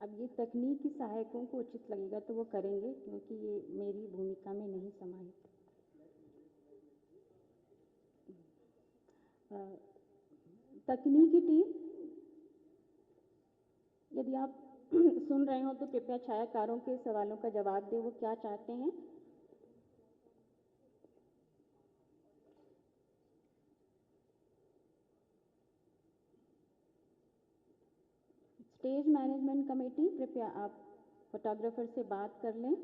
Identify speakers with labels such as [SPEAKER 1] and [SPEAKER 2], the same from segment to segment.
[SPEAKER 1] अब ये तकनीकी सहायकों को उचित लगेगा तो वो करेंगे, क्योंकि ये मेरी भूमिका में नहीं समाहित। तकनीकी टीम, यदि आप सुन रहे हो तो कृपया छायाकारों के सवालों का जवाब दें, वो क्या चाहते हैं। स्टेज मैनेजमेंट कमेटी, कृपया आप फोटोग्राफर से बात कर लें।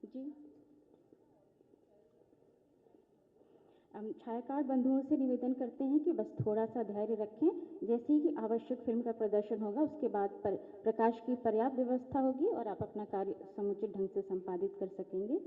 [SPEAKER 1] जी, हम छायाकार बंधुओं से निवेदन करते हैं कि बस थोड़ा सा धैर्य रखें। जैसे ही कि आवश्यक फिल्म का प्रदर्शन होगा, उसके बाद प्रकाश की पर्याप्त व्यवस्था होगी और आप अपना कार्य समुचित ढंग से संपादित कर सकेंगे।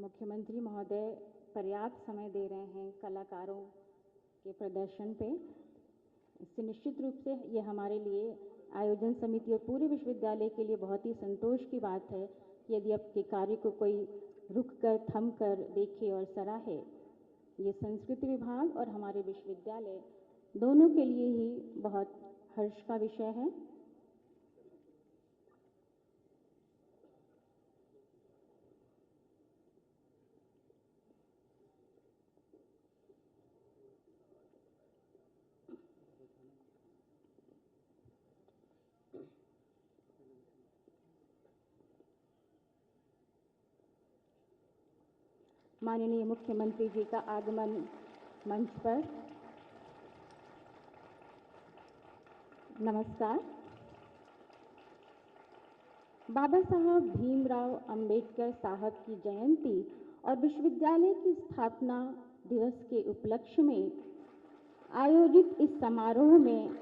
[SPEAKER 1] मुख्यमंत्री महोदय पर्याप्त समय दे रहे हैं कलाकारों के प्रदर्शन पे। इससे निश्चित रूप से ये हमारे लिए, आयोजन समिति और पूरे विश्वविद्यालय के लिए बहुत ही संतोष की बात है कि यदि आपके कार्य को कोई रुक कर, थम कर देखे और सराहे। ये संस्कृति विभाग और हमारे विश्वविद्यालय दोनों के लिए ही बहुत हर्ष का विषय है। माननीय मुख्यमंत्री जी का आगमन मंच पर। नमस्कार। बाबा साहब भीमराव अंबेडकर साहब की जयंती और विश्वविद्यालय की स्थापना दिवस के उपलक्ष्य में आयोजित इस समारोह में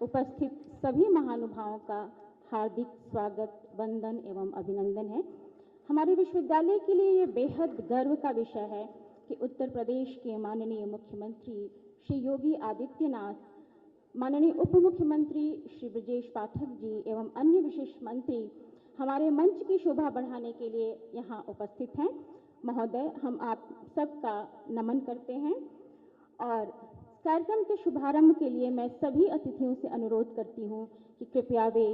[SPEAKER 1] उपस्थित सभी महानुभावों का हार्दिक स्वागत, वंदन एवं अभिनंदन है। हमारे विश्वविद्यालय के लिए ये बेहद गर्व का विषय है कि उत्तर प्रदेश के माननीय मुख्यमंत्री श्री योगी आदित्यनाथ, माननीय उप मुख्यमंत्री श्री ब्रजेश पाठक जी एवं अन्य विशिष्ट मंत्री हमारे मंच की शोभा बढ़ाने के लिए यहाँ उपस्थित हैं। महोदय, हम आप सबका नमन करते हैं और कार्यक्रम के शुभारंभ के लिए मैं सभी अतिथियों से अनुरोध करती हूँ कि कृपया वे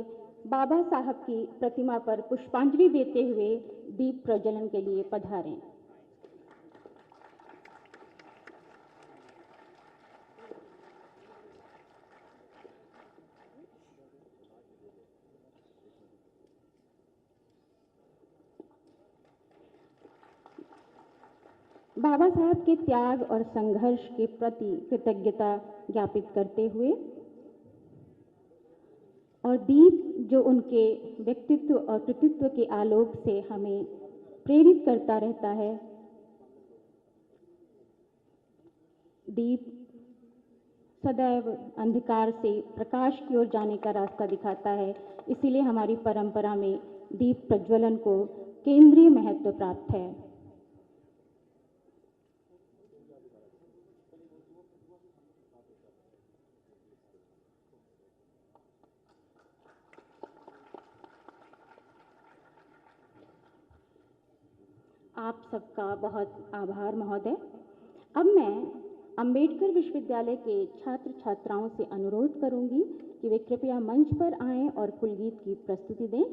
[SPEAKER 1] बाबा साहब की प्रतिमा पर पुष्पांजलि देते हुए दीप प्रज्वलन के लिए पधारें। बाबा साहब के त्याग और संघर्ष के प्रति कृतज्ञता ज्ञापित करते हुए और दीप जो उनके व्यक्तित्व और कृतित्व के आलोक से हमें प्रेरित करता रहता है, दीप सदैव अंधकार से प्रकाश की ओर जाने का रास्ता दिखाता है। इसीलिए हमारी परंपरा में दीप प्रज्वलन को केंद्रीय महत्व प्राप्त है। आप सबका बहुत आभार महोदय। अब मैं अंबेडकर विश्वविद्यालय के छात्र छात्राओं से अनुरोध करूंगी कि वे कृपया मंच पर आएं और कुलगीत की प्रस्तुति दें।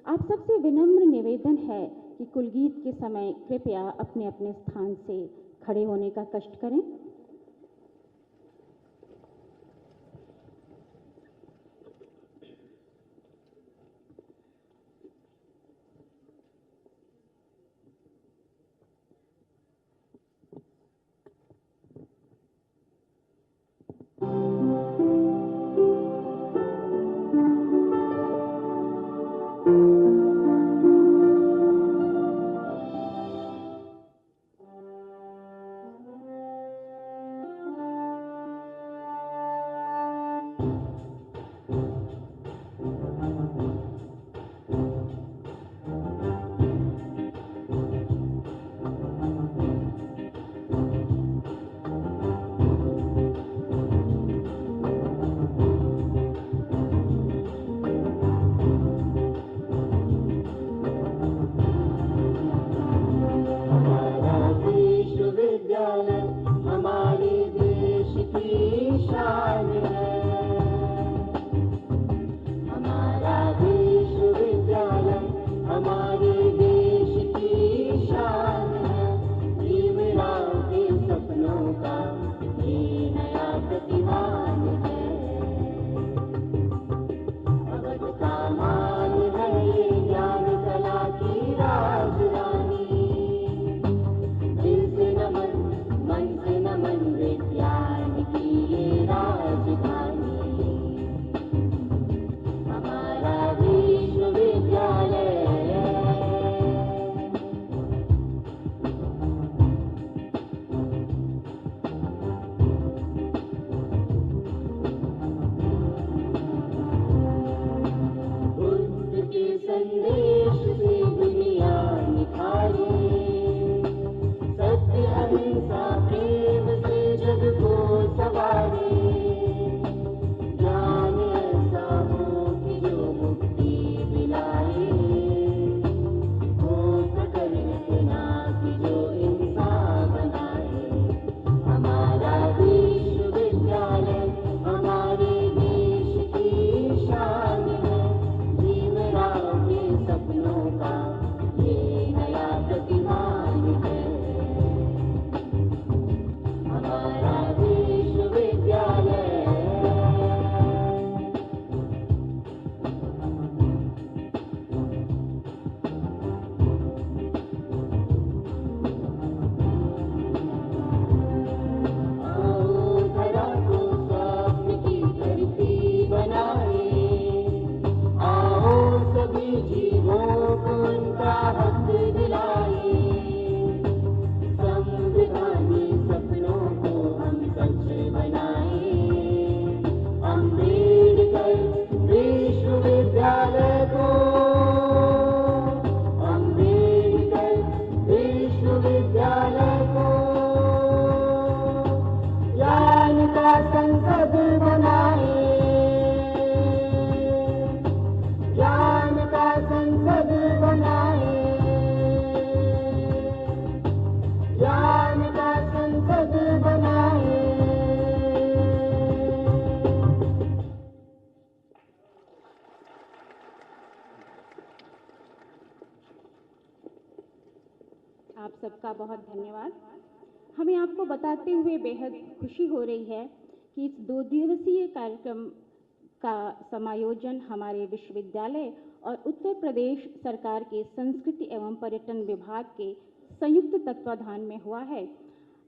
[SPEAKER 1] आप सबसे विनम्र निवेदन है कि कुलगीत के समय कृपया अपने अपने स्थान से खड़े होने का कष्ट करें। आप सबका बहुत धन्यवाद। हमें आपको बताते हुए बेहद खुशी हो रही है कि इस 2 दिवसीय कार्यक्रम का समायोजन हमारे विश्वविद्यालय और उत्तर प्रदेश सरकार के संस्कृति एवं पर्यटन विभाग के संयुक्त तत्वाधान में हुआ है।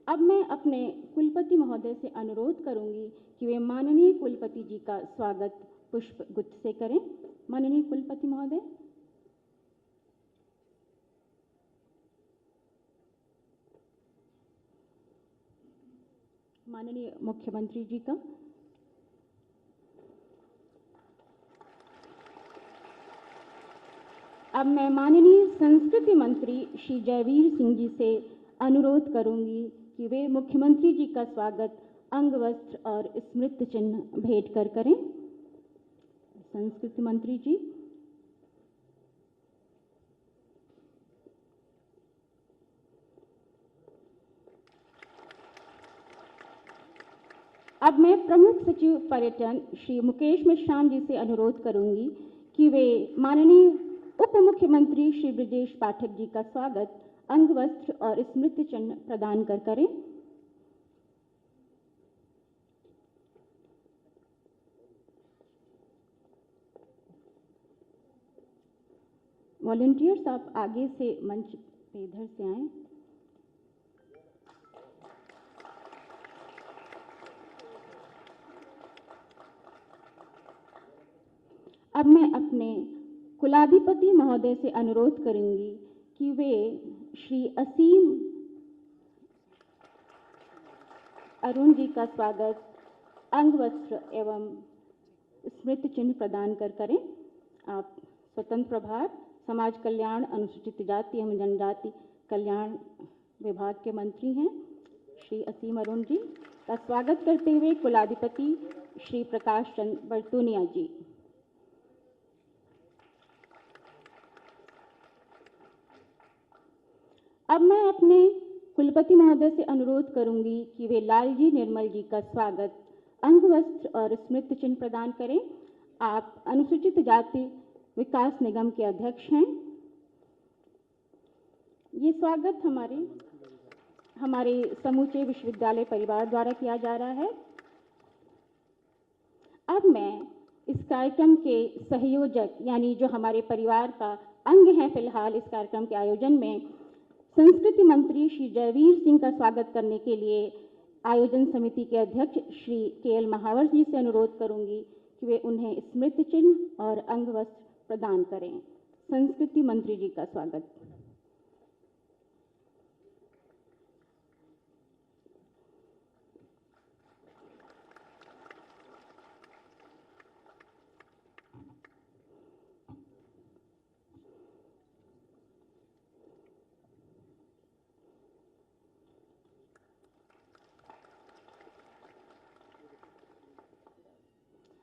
[SPEAKER 1] अब मैं अपने कुलपति महोदय से अनुरोध करूंगी कि वे माननीय कुलपति जी का स्वागत पुष्प गुच्छ से करें। माननीय कुलपति महोदय। माननीय मुख्यमंत्री जी का। अब मैं माननीय संस्कृति मंत्री श्री जयवीर सिंह जी से अनुरोध करूंगी कि वे मुख्यमंत्री जी का स्वागत अंग वस्त्र और स्मृति चिन्ह भेंट कर करें। संस्कृति मंत्री जी। अब मैं प्रमुख सचिव पर्यटन श्री मुकेश मिश्राम जी से अनुरोध करूंगी कि वे माननीय उप मुख्यमंत्री श्री ब्रजेश पाठक जी का स्वागत अंग वस्त्र और स्मृति चिन्ह प्रदान कर करें। वॉलंटियर्स आप आगे से मंच पे इधर से आएं। अब मैं अपने कुलाधिपति महोदय से अनुरोध करूंगी कि वे श्री असीम अरुण जी का स्वागत अंग वस्त्र एवं स्मृति चिन्ह प्रदान कर करें। आप स्वतंत्र प्रभार समाज कल्याण अनुसूचित जाति एवं जनजाति कल्याण विभाग के मंत्री हैं श्री असीम अरुण जी का स्वागत करते हुए कुलाधिपति श्री प्रकाश चंद्र बरतूनिया जी। अब मैं अपने कुलपति महोदय से अनुरोध करूंगी कि वे लालजी निर्मल जी का स्वागत अंग वस्त्र और स्मृति चिन्ह प्रदान करें। आप अनुसूचित जाति विकास निगम के अध्यक्ष हैं। ये स्वागत हमारे समूचे विश्वविद्यालय परिवार द्वारा किया जा रहा है। अब मैं इस कार्यक्रम के सहयोजक यानी जो हमारे परिवार का अंग है फिलहाल इस कार्यक्रम के आयोजन में संस्कृति मंत्री श्री जयवीर सिंह का स्वागत करने के लिए आयोजन समिति के अध्यक्ष श्री KL महावर जी से अनुरोध करूंगी कि वे उन्हें स्मृति चिन्ह और अंग वस्त्र प्रदान करें। संस्कृति मंत्री जी का स्वागत।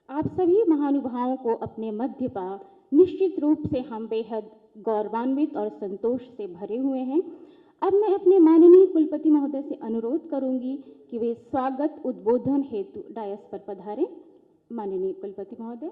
[SPEAKER 1] आप सभी महानुभावों को अपने मध्य पा निश्चित रूप से हम बेहद गौरवान्वित और संतोष से भरे हुए हैं। अब मैं अपने माननीय कुलपति महोदय से अनुरोध करूंगी कि वे स्वागत उद्बोधन हेतु डायस पर पधारें। माननीय कुलपति महोदय।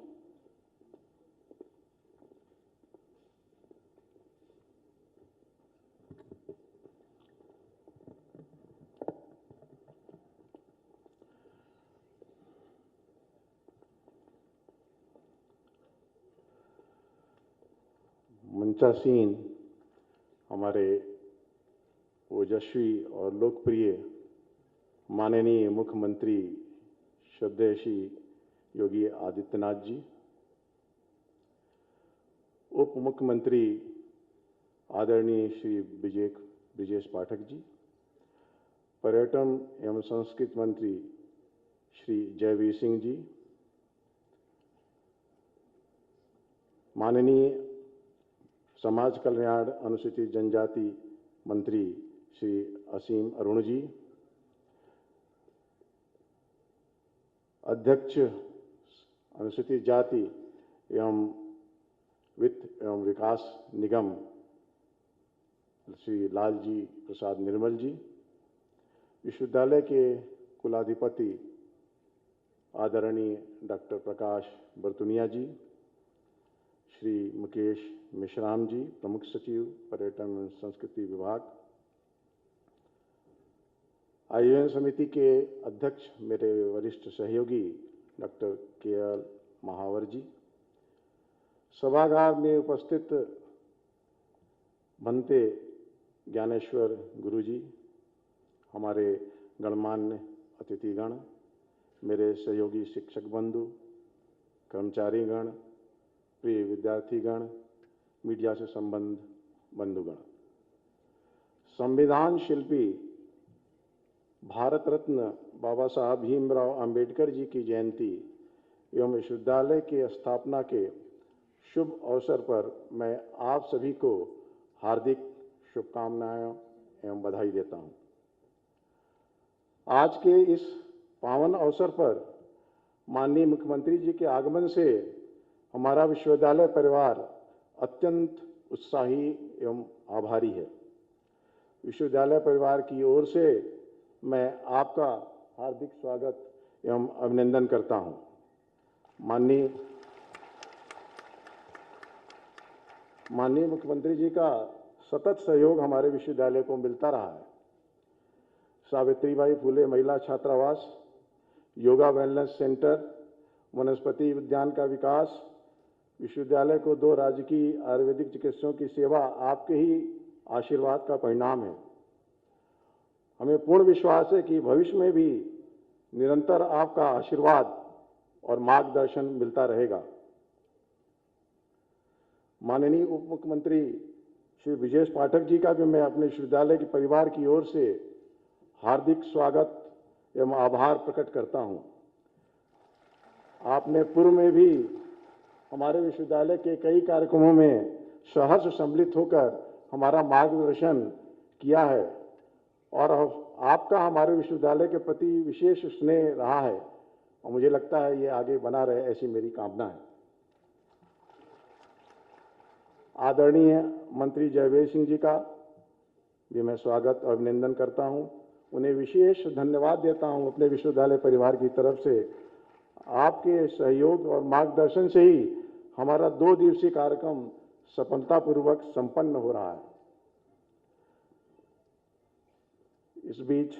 [SPEAKER 2] मंचासीन हमारे ओजस्वी और लोकप्रिय माननीय मुख्यमंत्री श्रद्धेय श्री योगी आदित्यनाथ जी, उप मुख्यमंत्री आदरणीय श्री ब्रजेश पाठक जी, पर्यटन एवं संस्कृति मंत्री श्री जयवीर सिंह जी, माननीय समाज कल्याण अनुसूचित जनजाति मंत्री श्री असीम अरुण जी, अध्यक्ष अनुसूचित जाति एवं वित्त एवं विकास निगम श्री लालजी प्रसाद निर्मल जी, विश्वविद्यालय के कुलाधिपति आदरणीय डॉक्टर प्रकाश बरतूनिया जी, श्री मुकेश मिश्राम जी, प्रमुख सचिव पर्यटन एवं संस्कृति विभाग, आयोजन समिति के अध्यक्ष मेरे वरिष्ठ सहयोगी डॉक्टर KL महावर जी, सभागार में उपस्थित भंते ज्ञानेश्वर गुरु जी, हमारे गणमान्य अतिथिगण, मेरे सहयोगी शिक्षक बंधु, कर्मचारीगण, प्रिय विद्यार्थीगण, मीडिया से संबंध बंधुगण, संविधान शिल्पी भारत रत्न बाबा साहब भीमराव अंबेडकर जी की जयंती एवं विश्वविद्यालय के स्थापना के शुभ अवसर पर मैं आप सभी को हार्दिक शुभकामनाएं एवं बधाई देता हूं। आज के इस पावन अवसर पर माननीय मुख्यमंत्री जी के आगमन से हमारा विश्वविद्यालय परिवार अत्यंत उत्साही एवं आभारी है। विश्वविद्यालय परिवार की ओर से मैं आपका हार्दिक स्वागत एवं अभिनंदन करता हूं। माननीय मुख्यमंत्री जी का सतत सहयोग हमारे विश्वविद्यालय को मिलता रहा है। सावित्रीबाई फुले महिला छात्रावास, योगा वेलनेस सेंटर, वनस्पति उद्यान का विकास, विश्वविद्यालय को 2 राजकीय आयुर्वेदिक चिकित्सकों की सेवा आपके ही आशीर्वाद का परिणाम है। हमें पूर्ण विश्वास है कि भविष्य में भी निरंतर आपका आशीर्वाद और मार्गदर्शन मिलता रहेगा। माननीय उप मुख्यमंत्री श्री ब्रजेश पाठक जी का भी मैं अपने विश्वविद्यालय के परिवार की ओर से हार्दिक स्वागत एवं आभार प्रकट करता हूं। आपने पूर्व में भी हमारे विश्वविद्यालय के कई कार्यक्रमों में सहर्ष सम्मिलित होकर हमारा मार्गदर्शन किया है और आपका हमारे विश्वविद्यालय के प्रति विशेष स्नेह रहा है और मुझे लगता है ये आगे बना रहे, ऐसी मेरी कामना है। आदरणीय मंत्री जयवेर सिंह जी का भी मैं स्वागत और अभिनंदन करता हूं। उन्हें विशेष धन्यवाद देता हूं अपने विश्वविद्यालय परिवार की तरफ से। आपके सहयोग और मार्गदर्शन से ही हमारा 2 दिवसीय कार्यक्रम सफलतापूर्वक संपन्न हो रहा है। इस बीच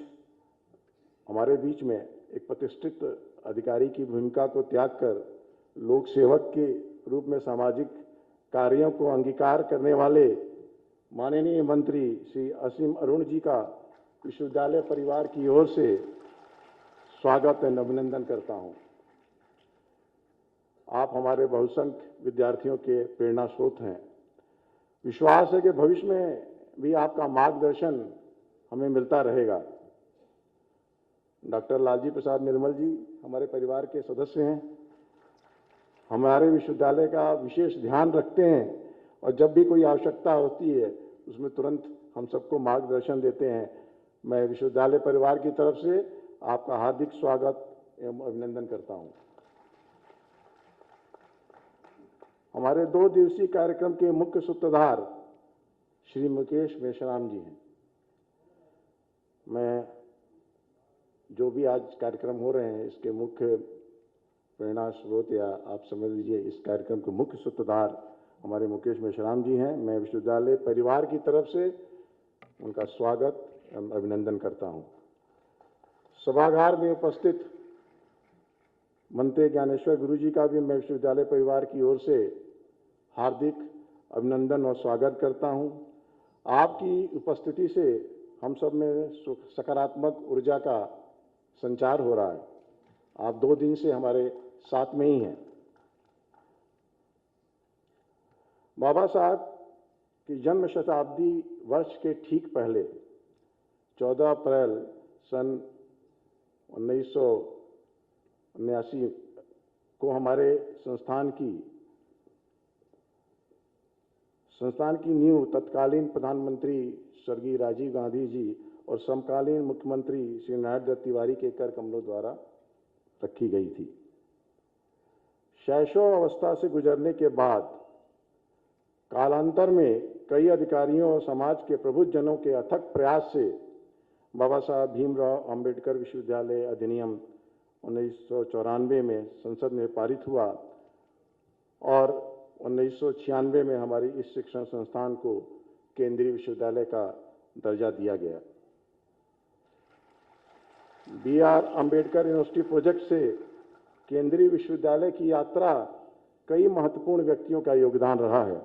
[SPEAKER 2] हमारे बीच में एक प्रतिष्ठित अधिकारी की भूमिका को त्याग कर लोक सेवक के रूप में सामाजिक कार्यों को अंगीकार करने वाले माननीय मंत्री श्री असीम अरुण जी का विश्वविद्यालय परिवार की ओर से स्वागत और अभिनंदन करता हूं। आप हमारे बहुसंख्य विद्यार्थियों के प्रेरणा स्रोत हैं। विश्वास है कि भविष्य में भी आपका मार्गदर्शन हमें मिलता रहेगा। डॉक्टर लालजी प्रसाद निर्मल जी हमारे परिवार के सदस्य हैं, हमारे विश्वविद्यालय का विशेष ध्यान रखते हैं और जब भी कोई आवश्यकता होती है उसमें तुरंत हम सबको मार्गदर्शन देते हैं। मैं विश्वविद्यालय परिवार की तरफ से आपका हार्दिक स्वागत एवं अभिनंदन करता हूं। हमारे 2 दिवसीय कार्यक्रम के मुख्य सूत्रधार श्री मुकेश मेश्राम जी हैं। मैं जो भी आज कार्यक्रम हो रहे हैं इसके मुख्य प्रेरणा स्रोत या आप समझ लीजिए इस कार्यक्रम के मुख्य सूत्रधार हमारे मुकेश मेश्राम जी हैं। मैं विश्वविद्यालय परिवार की तरफ से उनका स्वागत एवं अभिनंदन करता हूं। सभागार में उपस्थित मंत्री ज्ञानेश्वर गुरु जी का भी मैं विश्वविद्यालय परिवार की ओर से हार्दिक अभिनंदन और स्वागत करता हूं। आपकी उपस्थिति से हम सब में सकारात्मक ऊर्जा का संचार हो रहा है। आप 2 दिन से हमारे साथ में ही हैं। बाबा साहब की जन्म शताब्दी वर्ष के ठीक पहले 14 अप्रैल सन 1979 को हमारे संस्थान की नींव तत्कालीन प्रधानमंत्री स्वर्गीय राजीव गांधी जी और समकालीन मुख्यमंत्री श्री नारायण दत्त तिवारी के कर कमलों द्वारा रखी गई थी। शैशव अवस्था से गुजरने के बाद कालांतर में कई अधिकारियों और समाज के प्रबुद्धजनों के अथक प्रयास से बाबा साहब भीमराव अंबेडकर विश्वविद्यालय अधिनियम 1994 में संसद में पारित हुआ और 1996 में हमारी इस शिक्षण संस्थान को केंद्रीय विश्वविद्यालय का दर्जा दिया गया। BR अंबेडकर यूनिवर्सिटी प्रोजेक्ट से केंद्रीय विश्वविद्यालय की यात्रा कई महत्वपूर्ण व्यक्तियों का योगदान रहा है,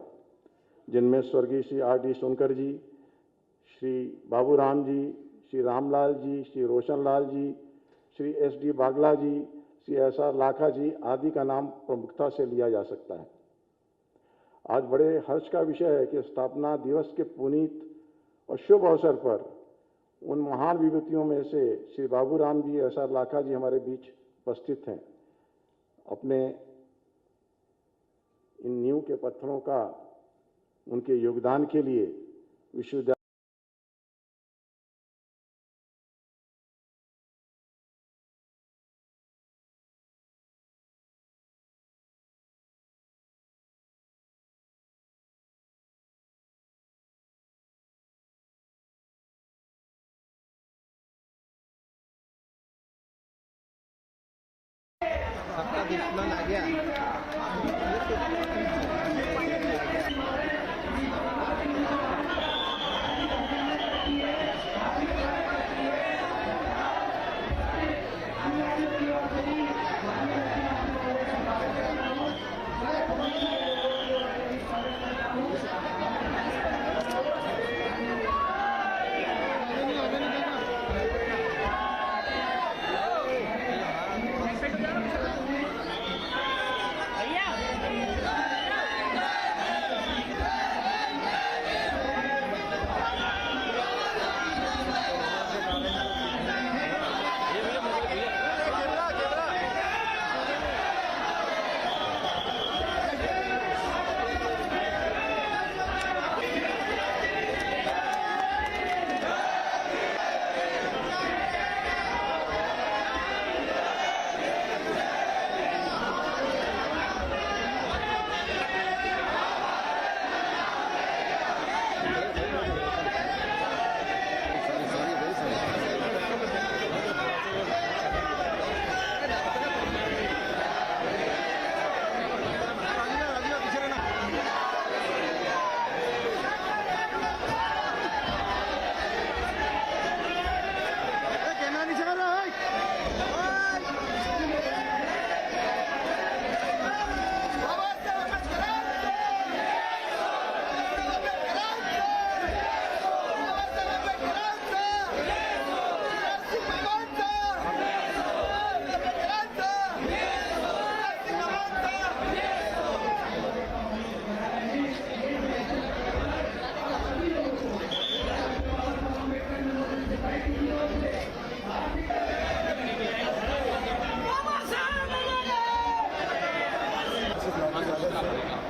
[SPEAKER 2] जिनमें स्वर्गीय श्री RD सोनकर जी, श्री बाबूराम जी, श्री रामलाल जी, श्री रोशनलाल जी, श्री SD बागला जी, श्री SR लाखा जी आदि का नाम प्रमुखता से लिया जा सकता है। आज बड़े हर्ष का विषय है कि स्थापना दिवस के पुनीत और शुभ अवसर पर उन महान विभूतियों में से श्री बाबूराम जी, SR लाखा जी हमारे बीच उपस्थित हैं। अपने इन नींव के पत्थरों का उनके योगदान के लिए विश्वविद्यालय
[SPEAKER 3] सबका दुश्मन आ गया।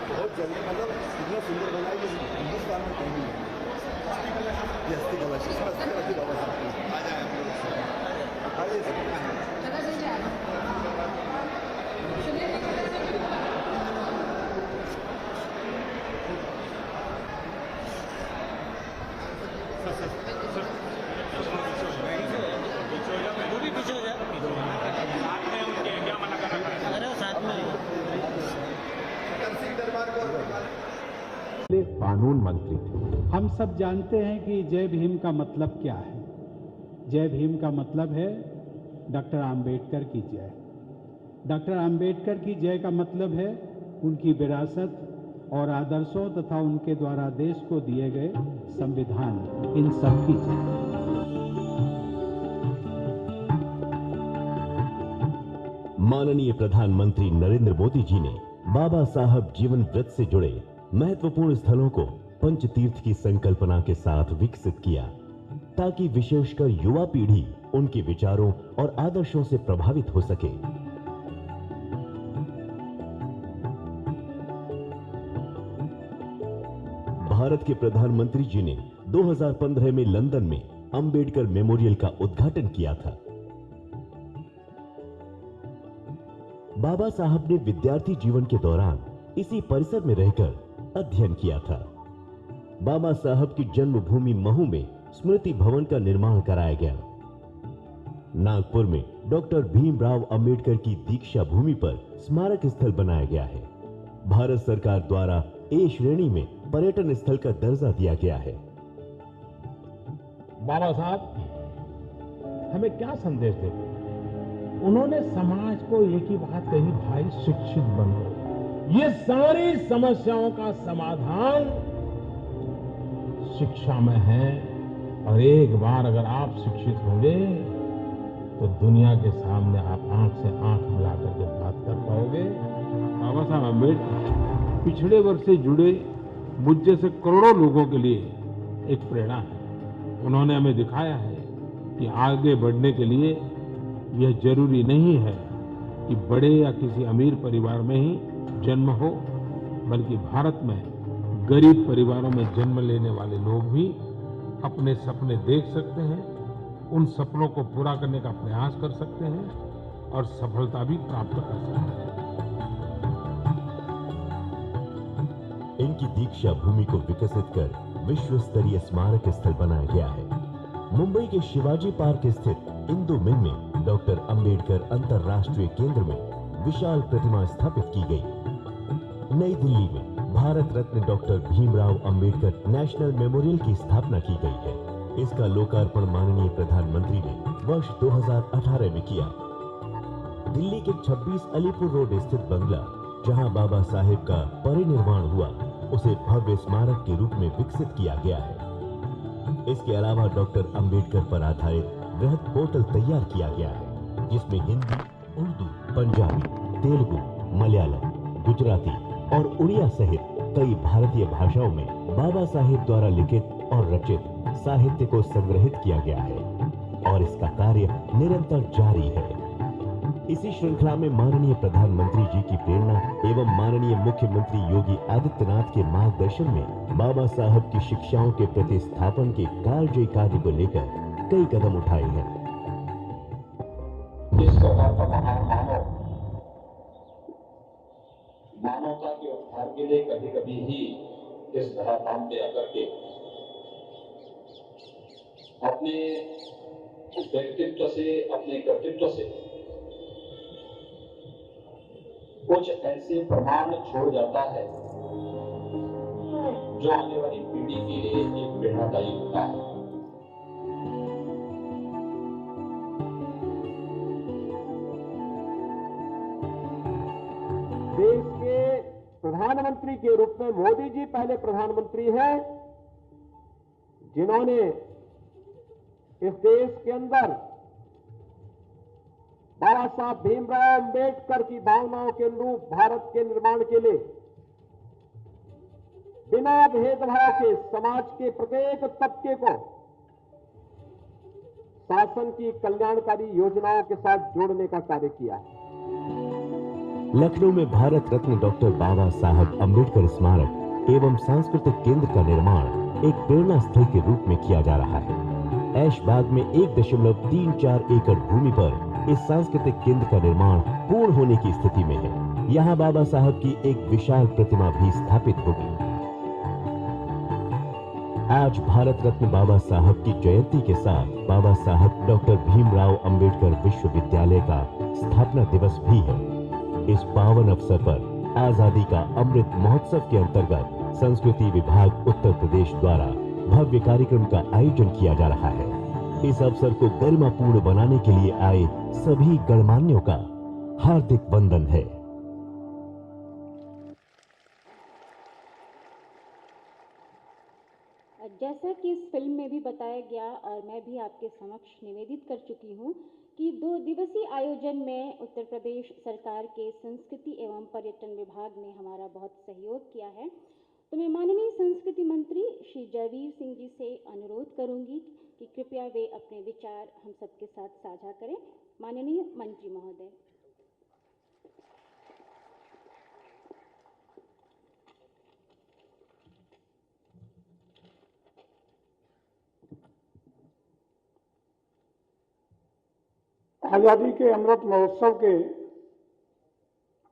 [SPEAKER 4] बहुत जल्दी मतलब इतना सुंदर बनाया कि हिंदुस्तान में कहीं नहीं है। ये अस्थि कलश है, अस्थि बाबा
[SPEAKER 5] कानून मंत्री थे। हम सब जानते हैं कि जय भीम का मतलब क्या है। जय भीम का मतलब है डॉक्टर आम्बेडकर की जय। डॉक्टर आम्बेडकर की जय का मतलब है उनकी विरासत और आदर्शों तथा उनके द्वारा देश को दिए गए संविधान, इन सब की जय।
[SPEAKER 6] माननीय प्रधानमंत्री नरेंद्र मोदी जी ने बाबा साहब जीवन व्रत से जुड़े महत्वपूर्ण स्थलों को पंचतीर्थ की संकल्पना के साथ विकसित किया, ताकि विशेषकर युवा पीढ़ी उनके विचारों और आदर्शों से प्रभावित हो सके। भारत के प्रधानमंत्री जी ने 2015 में लंदन में अंबेडकर मेमोरियल का उद्घाटन किया था। बाबा साहब ने विद्यार्थी जीवन के दौरान इसी परिसर में रहकर अध्ययन किया था। बाबा साहब की जन्मभूमि महू में स्मृति भवन का निर्माण कराया गया। नागपुर में डॉक्टर भीमराव अंबेडकर की दीक्षा भूमि पर स्मारक स्थल बनाया गया है। भारत सरकार द्वारा ए श्रेणी में पर्यटन स्थल का दर्जा दिया गया है।
[SPEAKER 7] बाबा साहब हमें क्या संदेश देते? उन्होंने समाज को एक ही बात कही, भाई शिक्षित बनो। ये सारी समस्याओं का समाधान शिक्षा में है, और एक बार अगर आप शिक्षित होंगे तो दुनिया के सामने आप आंख से आंख मिला करके बात कर पाओगे। बाबा साहब अम्बेडकर पिछड़े वर्ग से जुड़े मुझ जैसे करोड़ों लोगों के लिए एक प्रेरणा है। उन्होंने हमें दिखाया है कि आगे बढ़ने के लिए यह जरूरी नहीं है कि बड़े या किसी अमीर परिवार में ही जन्म हो, बल्कि भारत में गरीब परिवारों में जन्म लेने वाले लोग भी अपने सपने देख सकते हैं, उन सपनों को पूरा करने का प्रयास कर सकते हैं और सफलता भी प्राप्त कर सकते हैं।
[SPEAKER 6] इनकी दीक्षा भूमि को विकसित कर विश्व स्तरीय स्मारक स्थल बनाया गया है। मुंबई के शिवाजी पार्क स्थित इंदु मिल में डॉक्टर अंबेडकर अंतर्राष्ट्रीय केंद्र में विशाल प्रतिमा स्थापित की गई। नई दिल्ली में Bharat Ratna doctor Bhimrao Ambedkar national memorial की स्थापना की गई है। इसका लोकार्पण माननीय प्रधानमंत्री ने वर्ष 2018 में किया। दिल्ली के 26 अलीपुर रोड स्थित बंगला, जहां बाबा साहेब का परिनिर्वाण हुआ, उसे भव्य स्मारक के रूप में विकसित किया गया है। इसके अलावा डॉक्टर अंबेडकर पर आधारित बृहद पोर्टल तैयार किया गया है, जिसमें हिंदी, उर्दू, पंजाबी, तेलुगु, मलयालम, गुजराती और उड़िया सहित कई भारतीय भाषाओं में बाबा साहेब द्वारा लिखित और रचित साहित्य को संग्रहित किया गया है और इसका कार्य निरंतर जारी है। इसी श्रृंखला में माननीय प्रधानमंत्री जी की प्रेरणा एवं माननीय मुख्यमंत्री योगी आदित्यनाथ के मार्गदर्शन में बाबा साहब की शिक्षाओं के प्रतिस्थापन के कालजयी कार्य को लेकर कई कदम उठाए हैं।
[SPEAKER 3] इस प्रकार का महान मानवता के उद्धार के लिए कभी कभी ही इस धराधाम पे आकर के अपने व्यक्तित्व से, अपने कर्तृत्व से कुछ ऐसे प्रमाण छोड़ जाता है जो आने वाली पीढ़ी के लिए एक प्रेरणादायी होता है।
[SPEAKER 8] देश के प्रधानमंत्री के रूप में मोदी जी पहले प्रधानमंत्री हैं, जिन्होंने इस देश के अंदर बाबा साहब भीमराव अंबेडकर की भावनाओं के अनुरूप भारत के निर्माण के लिए बिना भेदभाव के समाज के प्रत्येक तबके को शासन की कल्याणकारी योजनाओं के साथ जोड़ने का कार्य किया है।
[SPEAKER 6] लखनऊ में भारत रत्न डॉक्टर बाबा साहब अंबेडकर स्मारक एवं सांस्कृतिक केंद्र का निर्माण एक प्रेरणा स्थल के रूप में किया जा रहा है। ऐशबाग में 1.34 एकड़ भूमि पर इस सांस्कृतिक केंद्र का निर्माण पूर्ण होने की स्थिति में है। यहाँ बाबा साहब की एक विशाल प्रतिमा भी स्थापित होगी। आज भारत रत्न बाबा साहब की जयंती के साथ बाबा साहब डॉक्टर भीमराव अंबेडकर विश्वविद्यालय का स्थापना दिवस भी है। इस पावन अवसर पर आजादी का अमृत महोत्सव के अंतर्गत संस्कृति विभाग उत्तर प्रदेश द्वारा भव्य कार्यक्रम का आयोजन किया जा रहा है। इस अवसर को गरिमापूर्ण बनाने के लिए आए सभी गणमान्यों का हार्दिक वंदन है।
[SPEAKER 1] जैसा कि इस फिल्म में भी बताया गया और मैं भी आपके समक्ष निवेदित कर चुकी हूँ कि 2 दिवसीय आयोजन में उत्तर प्रदेश सरकार के संस्कृति एवं पर्यटन विभाग ने हमारा बहुत सहयोग किया है। तो मैं माननीय संस्कृति मंत्री श्री जयवीर सिंह जी से अनुरोध करूंगी कि कृपया वे अपने विचार हम सबके साथ साझा करें। माननीय मंत्री महोदय।
[SPEAKER 9] आजादी के अमृत महोत्सव के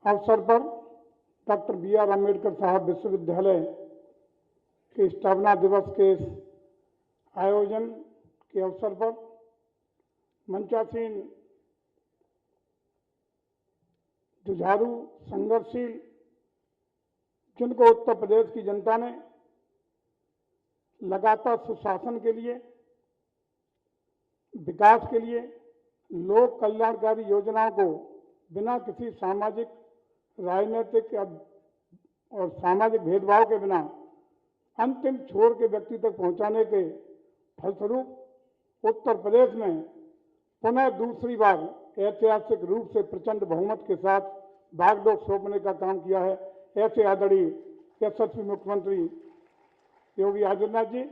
[SPEAKER 9] अवसर पर डॉक्टर बी.आर. अम्बेडकर साहब विश्वविद्यालय के स्थापना दिवस के आयोजन के अवसर पर मंचासीन जुझारू संघर्षशील, जिनको उत्तर प्रदेश की जनता ने लगातार सुशासन के लिए, विकास के लिए, लोक कल्याणकारी योजनाओं को बिना किसी सामाजिक, राजनीतिक और सामाजिक भेदभाव के बिना अंतिम छोर के व्यक्ति तक पहुंचाने के फलस्वरूप उत्तर प्रदेश में पुनः दूसरी बार ऐतिहासिक रूप से प्रचंड बहुमत के साथ बागडोर सौंपने का काम किया है। ऐसे आदरणीय यशस्वी मुख्यमंत्री योगी आदित्यनाथ जी,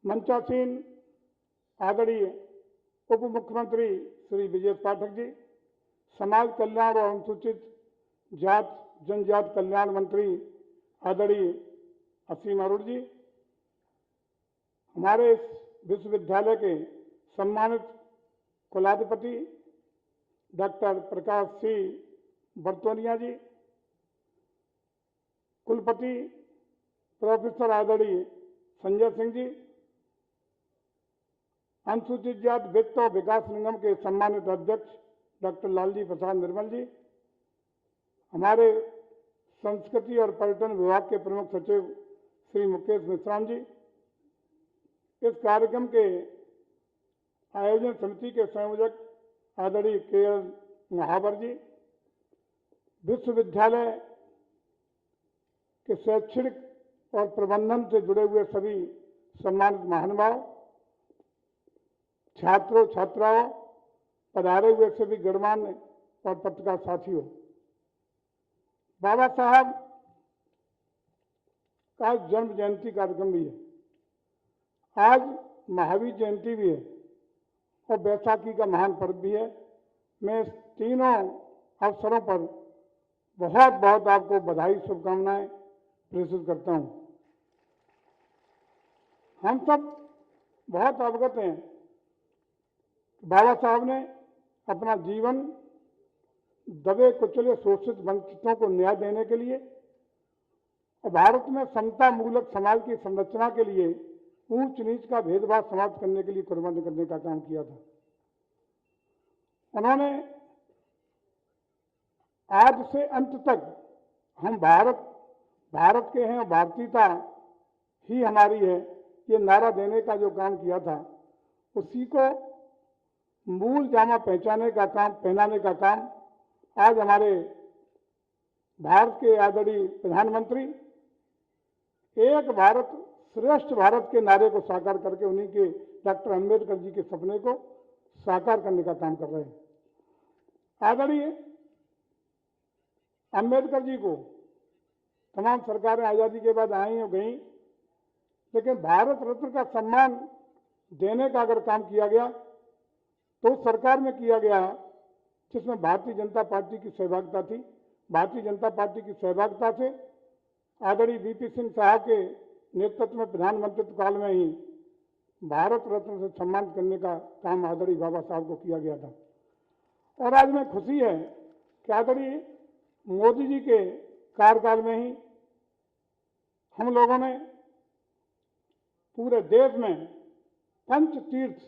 [SPEAKER 9] मंचासीन आदरणीय उप मुख्यमंत्री श्री विजय पाठक जी, समाज कल्याण और अनुसूचित जात जनजाति कल्याण मंत्री आदरणीय असीम अरोड़ जी, हमारे इस विश्वविद्यालय के सम्मानित कुलाधिपति डॉक्टर प्रकाश सी बर्तोनिया जी, कुलपति प्रोफेसर आदरणीय संजय सिंह जी, अनुसूचित जाति वित्त और विकास निगम के सम्मानित अध्यक्ष डॉक्टर लालजी प्रसाद निर्मल जी, हमारे संस्कृति और पर्यटन विभाग के प्रमुख सचिव श्री मुकेश मिश्राम जी, इस कार्यक्रम के आयोजन समिति के संयोजक आदरणीय के.एल. महावर जी, विश्वविद्यालय के शैक्षणिक और प्रबंधन से जुड़े हुए सभी सम्मानित महानुभाव, छात्रों छात्राओं, पधारे हुए सभी गणमान्य और पत्रकार साथियों, बाबा साहब का जन्म जयंती कार्यक्रम भी है। आज महावीर जयंती भी है और बैसाखी का महान पर्व भी है। मैं इस तीनों अवसरों पर बहुत बहुत आपको बधाई शुभकामनाएं प्रेषित करता हूं। हम सब बहुत अवगत हैं, बाबा साहब ने अपना जीवन दबे कुचले शोषित वंचितों को न्याय देने के लिए और भारत में समता मूलक समाज की संरचना के लिए ऊंच नीच का भेदभाव समाप्त करने के लिए कुर्बानी करने का काम किया था। उन्होंने आज से अंत तक हम भारत के हैं और भारतीयता ही हमारी है, ये नारा देने का जो काम किया था, उसी को मूल जामा पहनाने का काम आज हमारे भारत के आदरणीय प्रधानमंत्री एक भारत श्रेष्ठ भारत के नारे को साकार करके उन्हीं के डॉक्टर अंबेडकर जी के सपने को साकार करने का काम कर रहे हैं। आदरणीय अंबेडकर जी को तमाम सरकारें आजादी के बाद आई और गई, लेकिन भारत रत्न का सम्मान देने का अगर काम किया गया तो उस सरकार में किया गया जिसमें भारतीय जनता पार्टी की सहभागिता थी। भारतीय जनता पार्टी की सहभागिता से आदरणीय वीपी सिंह साहब के नेतृत्व में प्रधानमंत्रित्व काल में ही भारत रत्न से सम्मान करने का काम आदरणीय बाबा साहब को किया गया था। और आज में खुशी है कि आदरणीय मोदी जी के कार्यकाल में ही हम लोगों ने पूरे देश में पंच तीर्थ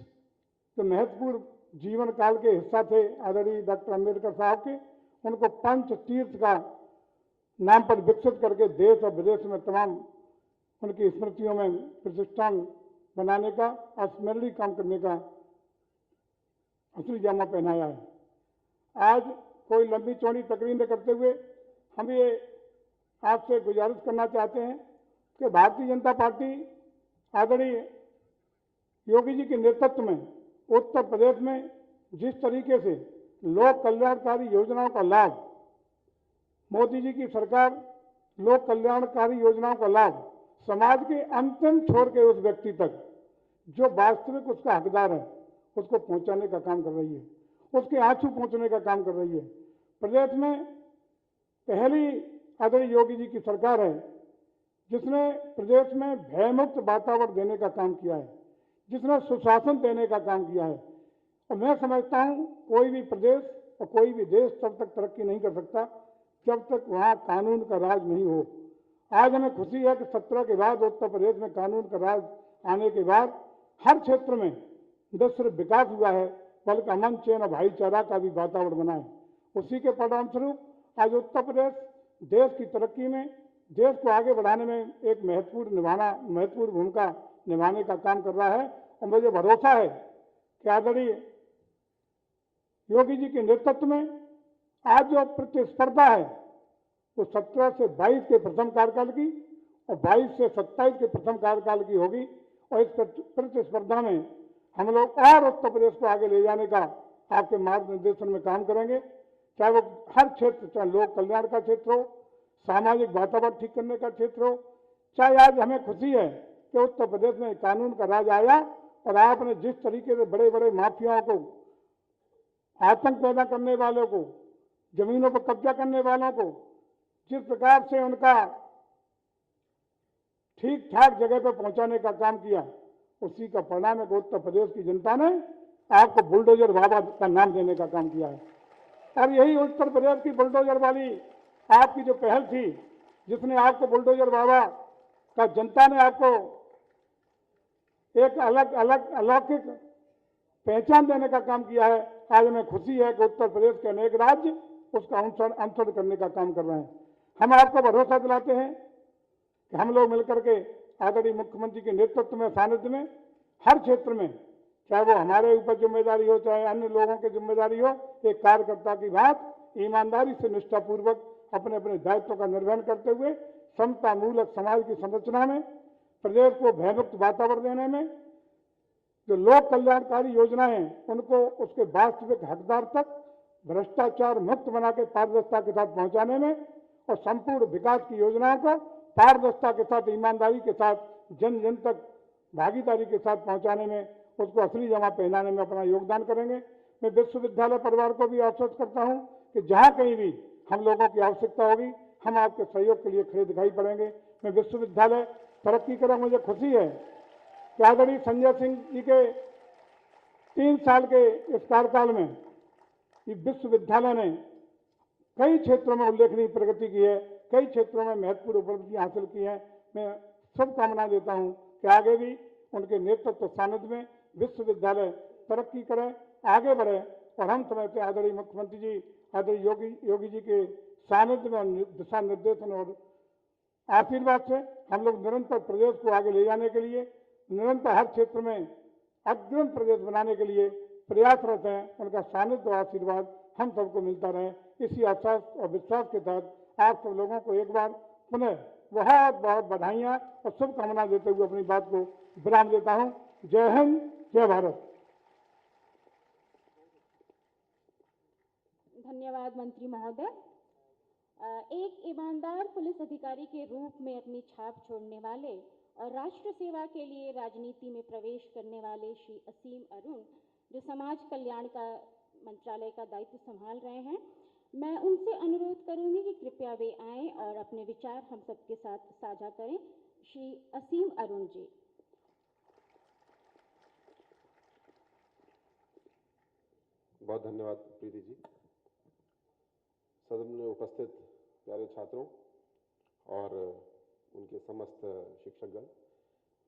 [SPEAKER 9] जो महत्वपूर्ण जीवन काल के हिस्सा थे आदरणीय डॉक्टर अंबेडकर साहब के, उनको पंच तीर्थ का नाम पर विकसित करके देश और विदेश में तमाम उनकी स्मृतियों में प्रतिष्ठान बनाने का स्मरणीय काम करने का असली जामा पहनाया है। आज कोई लंबी चौड़ी तकरीर न करते हुए हम ये आपसे गुजारिश करना चाहते हैं कि भारतीय जनता पार्टी आदरणीय योगी जी के नेतृत्व में उत्तर प्रदेश में जिस तरीके से लोक कल्याणकारी योजनाओं का लाभ, मोदी जी की सरकार लोक कल्याणकारी योजनाओं का लाभ समाज के अंतिम छोर के उस व्यक्ति तक जो वास्तविक उसका हकदार है उसको पहुंचाने का काम कर रही है, उसके आंसू पहुंचने का काम कर रही है। प्रदेश में पहली आदरणीय योगी जी की सरकार है जिसने प्रदेश में भयमुक्त वातावरण देने का काम किया है, जिसने सुशासन देने का काम किया है। और मैं समझता हूं कोई भी प्रदेश और कोई भी देश तब तक तरक्की नहीं कर सकता जब तक वहां कानून का राज नहीं हो। आज हमें खुशी है कि 17 के बाद उत्तर प्रदेश में कानून का राज आने के बाद हर क्षेत्र में न सिर्फ विकास हुआ है बल्कि अमन चैन और भाईचारा का भी वातावरण बना है। उसी के परिणाम स्वरूप आज उत्तर प्रदेश देश की तरक्की में, देश को आगे बढ़ाने में एक महत्वपूर्ण भूमिका निभाने का काम कर रहा है। और मुझे भरोसा है कि आदरणीय योगी जी के नेतृत्व में आज जो प्रतिस्पर्धा है वो 17 से 22 के प्रथम कार्यकाल की और 22 से 27 के प्रथम कार्यकाल की होगी। और इस प्रतिस्पर्धा में हम लोग और उत्तर प्रदेश को आगे ले जाने का आपके मार्गदर्शन में काम करेंगे, चाहे वो हर क्षेत्र, चाहे लोक कल्याण का क्षेत्र हो, सामाजिक वातावरण ठीक करने का क्षेत्र हो, चाहे आज हमें खुशी है कि उत्तर प्रदेश में कानून का राज आया और आपने जिस तरीके से बड़े बड़े माफियाओं को, आतंक पैदा करने वालों को, जमीनों पर कब्जा करने वालों को जिस प्रकार से उनका ठीक ठाक जगह पर पहुंचाने का काम किया, उसी का परिणाम है कि उत्तर प्रदेश की जनता ने आपको बुलडोजर बाबा का नाम देने का काम किया है। और यही उत्तर प्रदेश की बुलडोजर वाली आपकी जो पहल थी, जिसने आपको बुलडोजर बाबा का जनता ने आपको एक अलौकिक पहचान देने का काम किया है, आज हमें खुशी है कि उत्तर प्रदेश के अनेक राज्य उसका अनुसरण करने का काम कर रहे हैं। हम आपको भरोसा दिलाते हैं कि हम लोग मिलकर के आदरणीय मुख्यमंत्री के नेतृत्व में, सानिध्य में, हर क्षेत्र में, चाहे वो हमारे ऊपर जिम्मेदारी हो, चाहे अन्य लोगों की जिम्मेदारी हो, एक कार्यकर्ता की बात ईमानदारी से निष्ठापूर्वक अपने अपने दायित्व का निर्वहन करते हुए समता मूलक समाज की संरचना में, प्रदेश को भयमुक्त वातावरण देने में, जो लोक कल्याणकारी योजनाएं हैं उनको उसके वास्तविक हकदार तक भ्रष्टाचार मुक्त बना के पारदर्शिता के साथ पहुंचाने में और संपूर्ण विकास की योजनाओं को पारदर्शिता के साथ, ईमानदारी के साथ, जन जन तक भागीदारी के साथ पहुंचाने में, उसको असली जमा पहनाने में अपना योगदान करेंगे। मैं विश्वविद्यालय परिवार को भी आश्वस्त करता हूं कि जहां कहीं भी हम लोगों की आवश्यकता होगी, हम आपके सहयोग के लिए खड़े दिखाई पड़ेंगे। मैं विश्वविद्यालय तरक्की करें, मुझे खुशी है कि आदरणीय संजय सिंह जी के 3 साल के इस कार्यकाल में ये विश्वविद्यालय ने कई क्षेत्रों में उल्लेखनीय प्रगति की है, कई क्षेत्रों में महत्वपूर्ण उपलब्धियां हासिल की हैं। मैं शुभकामना देता हूं कि आगे भी उनके नेतृत्व सानिध्य में विश्वविद्यालय तरक्की करे, आगे बढ़े और हम समझते हैं आदरणीय मुख्यमंत्री जी, आदरणीय योगी जी के सानिध्य में और दिशा निर्देशन और आशीर्वाद से हम लोग निरंतर प्रदेश को आगे ले जाने के लिए, निरंतर हर क्षेत्र में अग्रणी प्रदेश बनाने के लिए प्रयासरत हैं। उनका सानिध्य और आशीर्वाद हम सबको मिलता रहे, इसी आशा और विश्वास के तहत आप सब लोगों को एक बार पुनः बहुत बहुत बधाइयां और शुभकामना देते हुए अपनी बात को विराम देता हूं। जय हिंद, जय भारत।
[SPEAKER 1] धन्यवाद मंत्री महोदय। एक ईमानदार पुलिस अधिकारी के रूप में अपनी छाप छोड़ने वाले और राष्ट्र सेवा के लिए राजनीति में प्रवेश करने वाले श्री असीम अरुण, जो समाज कल्याण का मंत्रालय का दायित्व संभाल रहे हैं, मैं उनसे अनुरोध करूंगी कि कृपया वे आएं और अपने विचार हम सबके साथ साझा करें। श्री असीम अरुण जी।
[SPEAKER 10] बहुत धन्यवाद प्रीति जी। सदन में उपस्थित प्यारे छात्रों और उनके समस्त शिक्षकगण,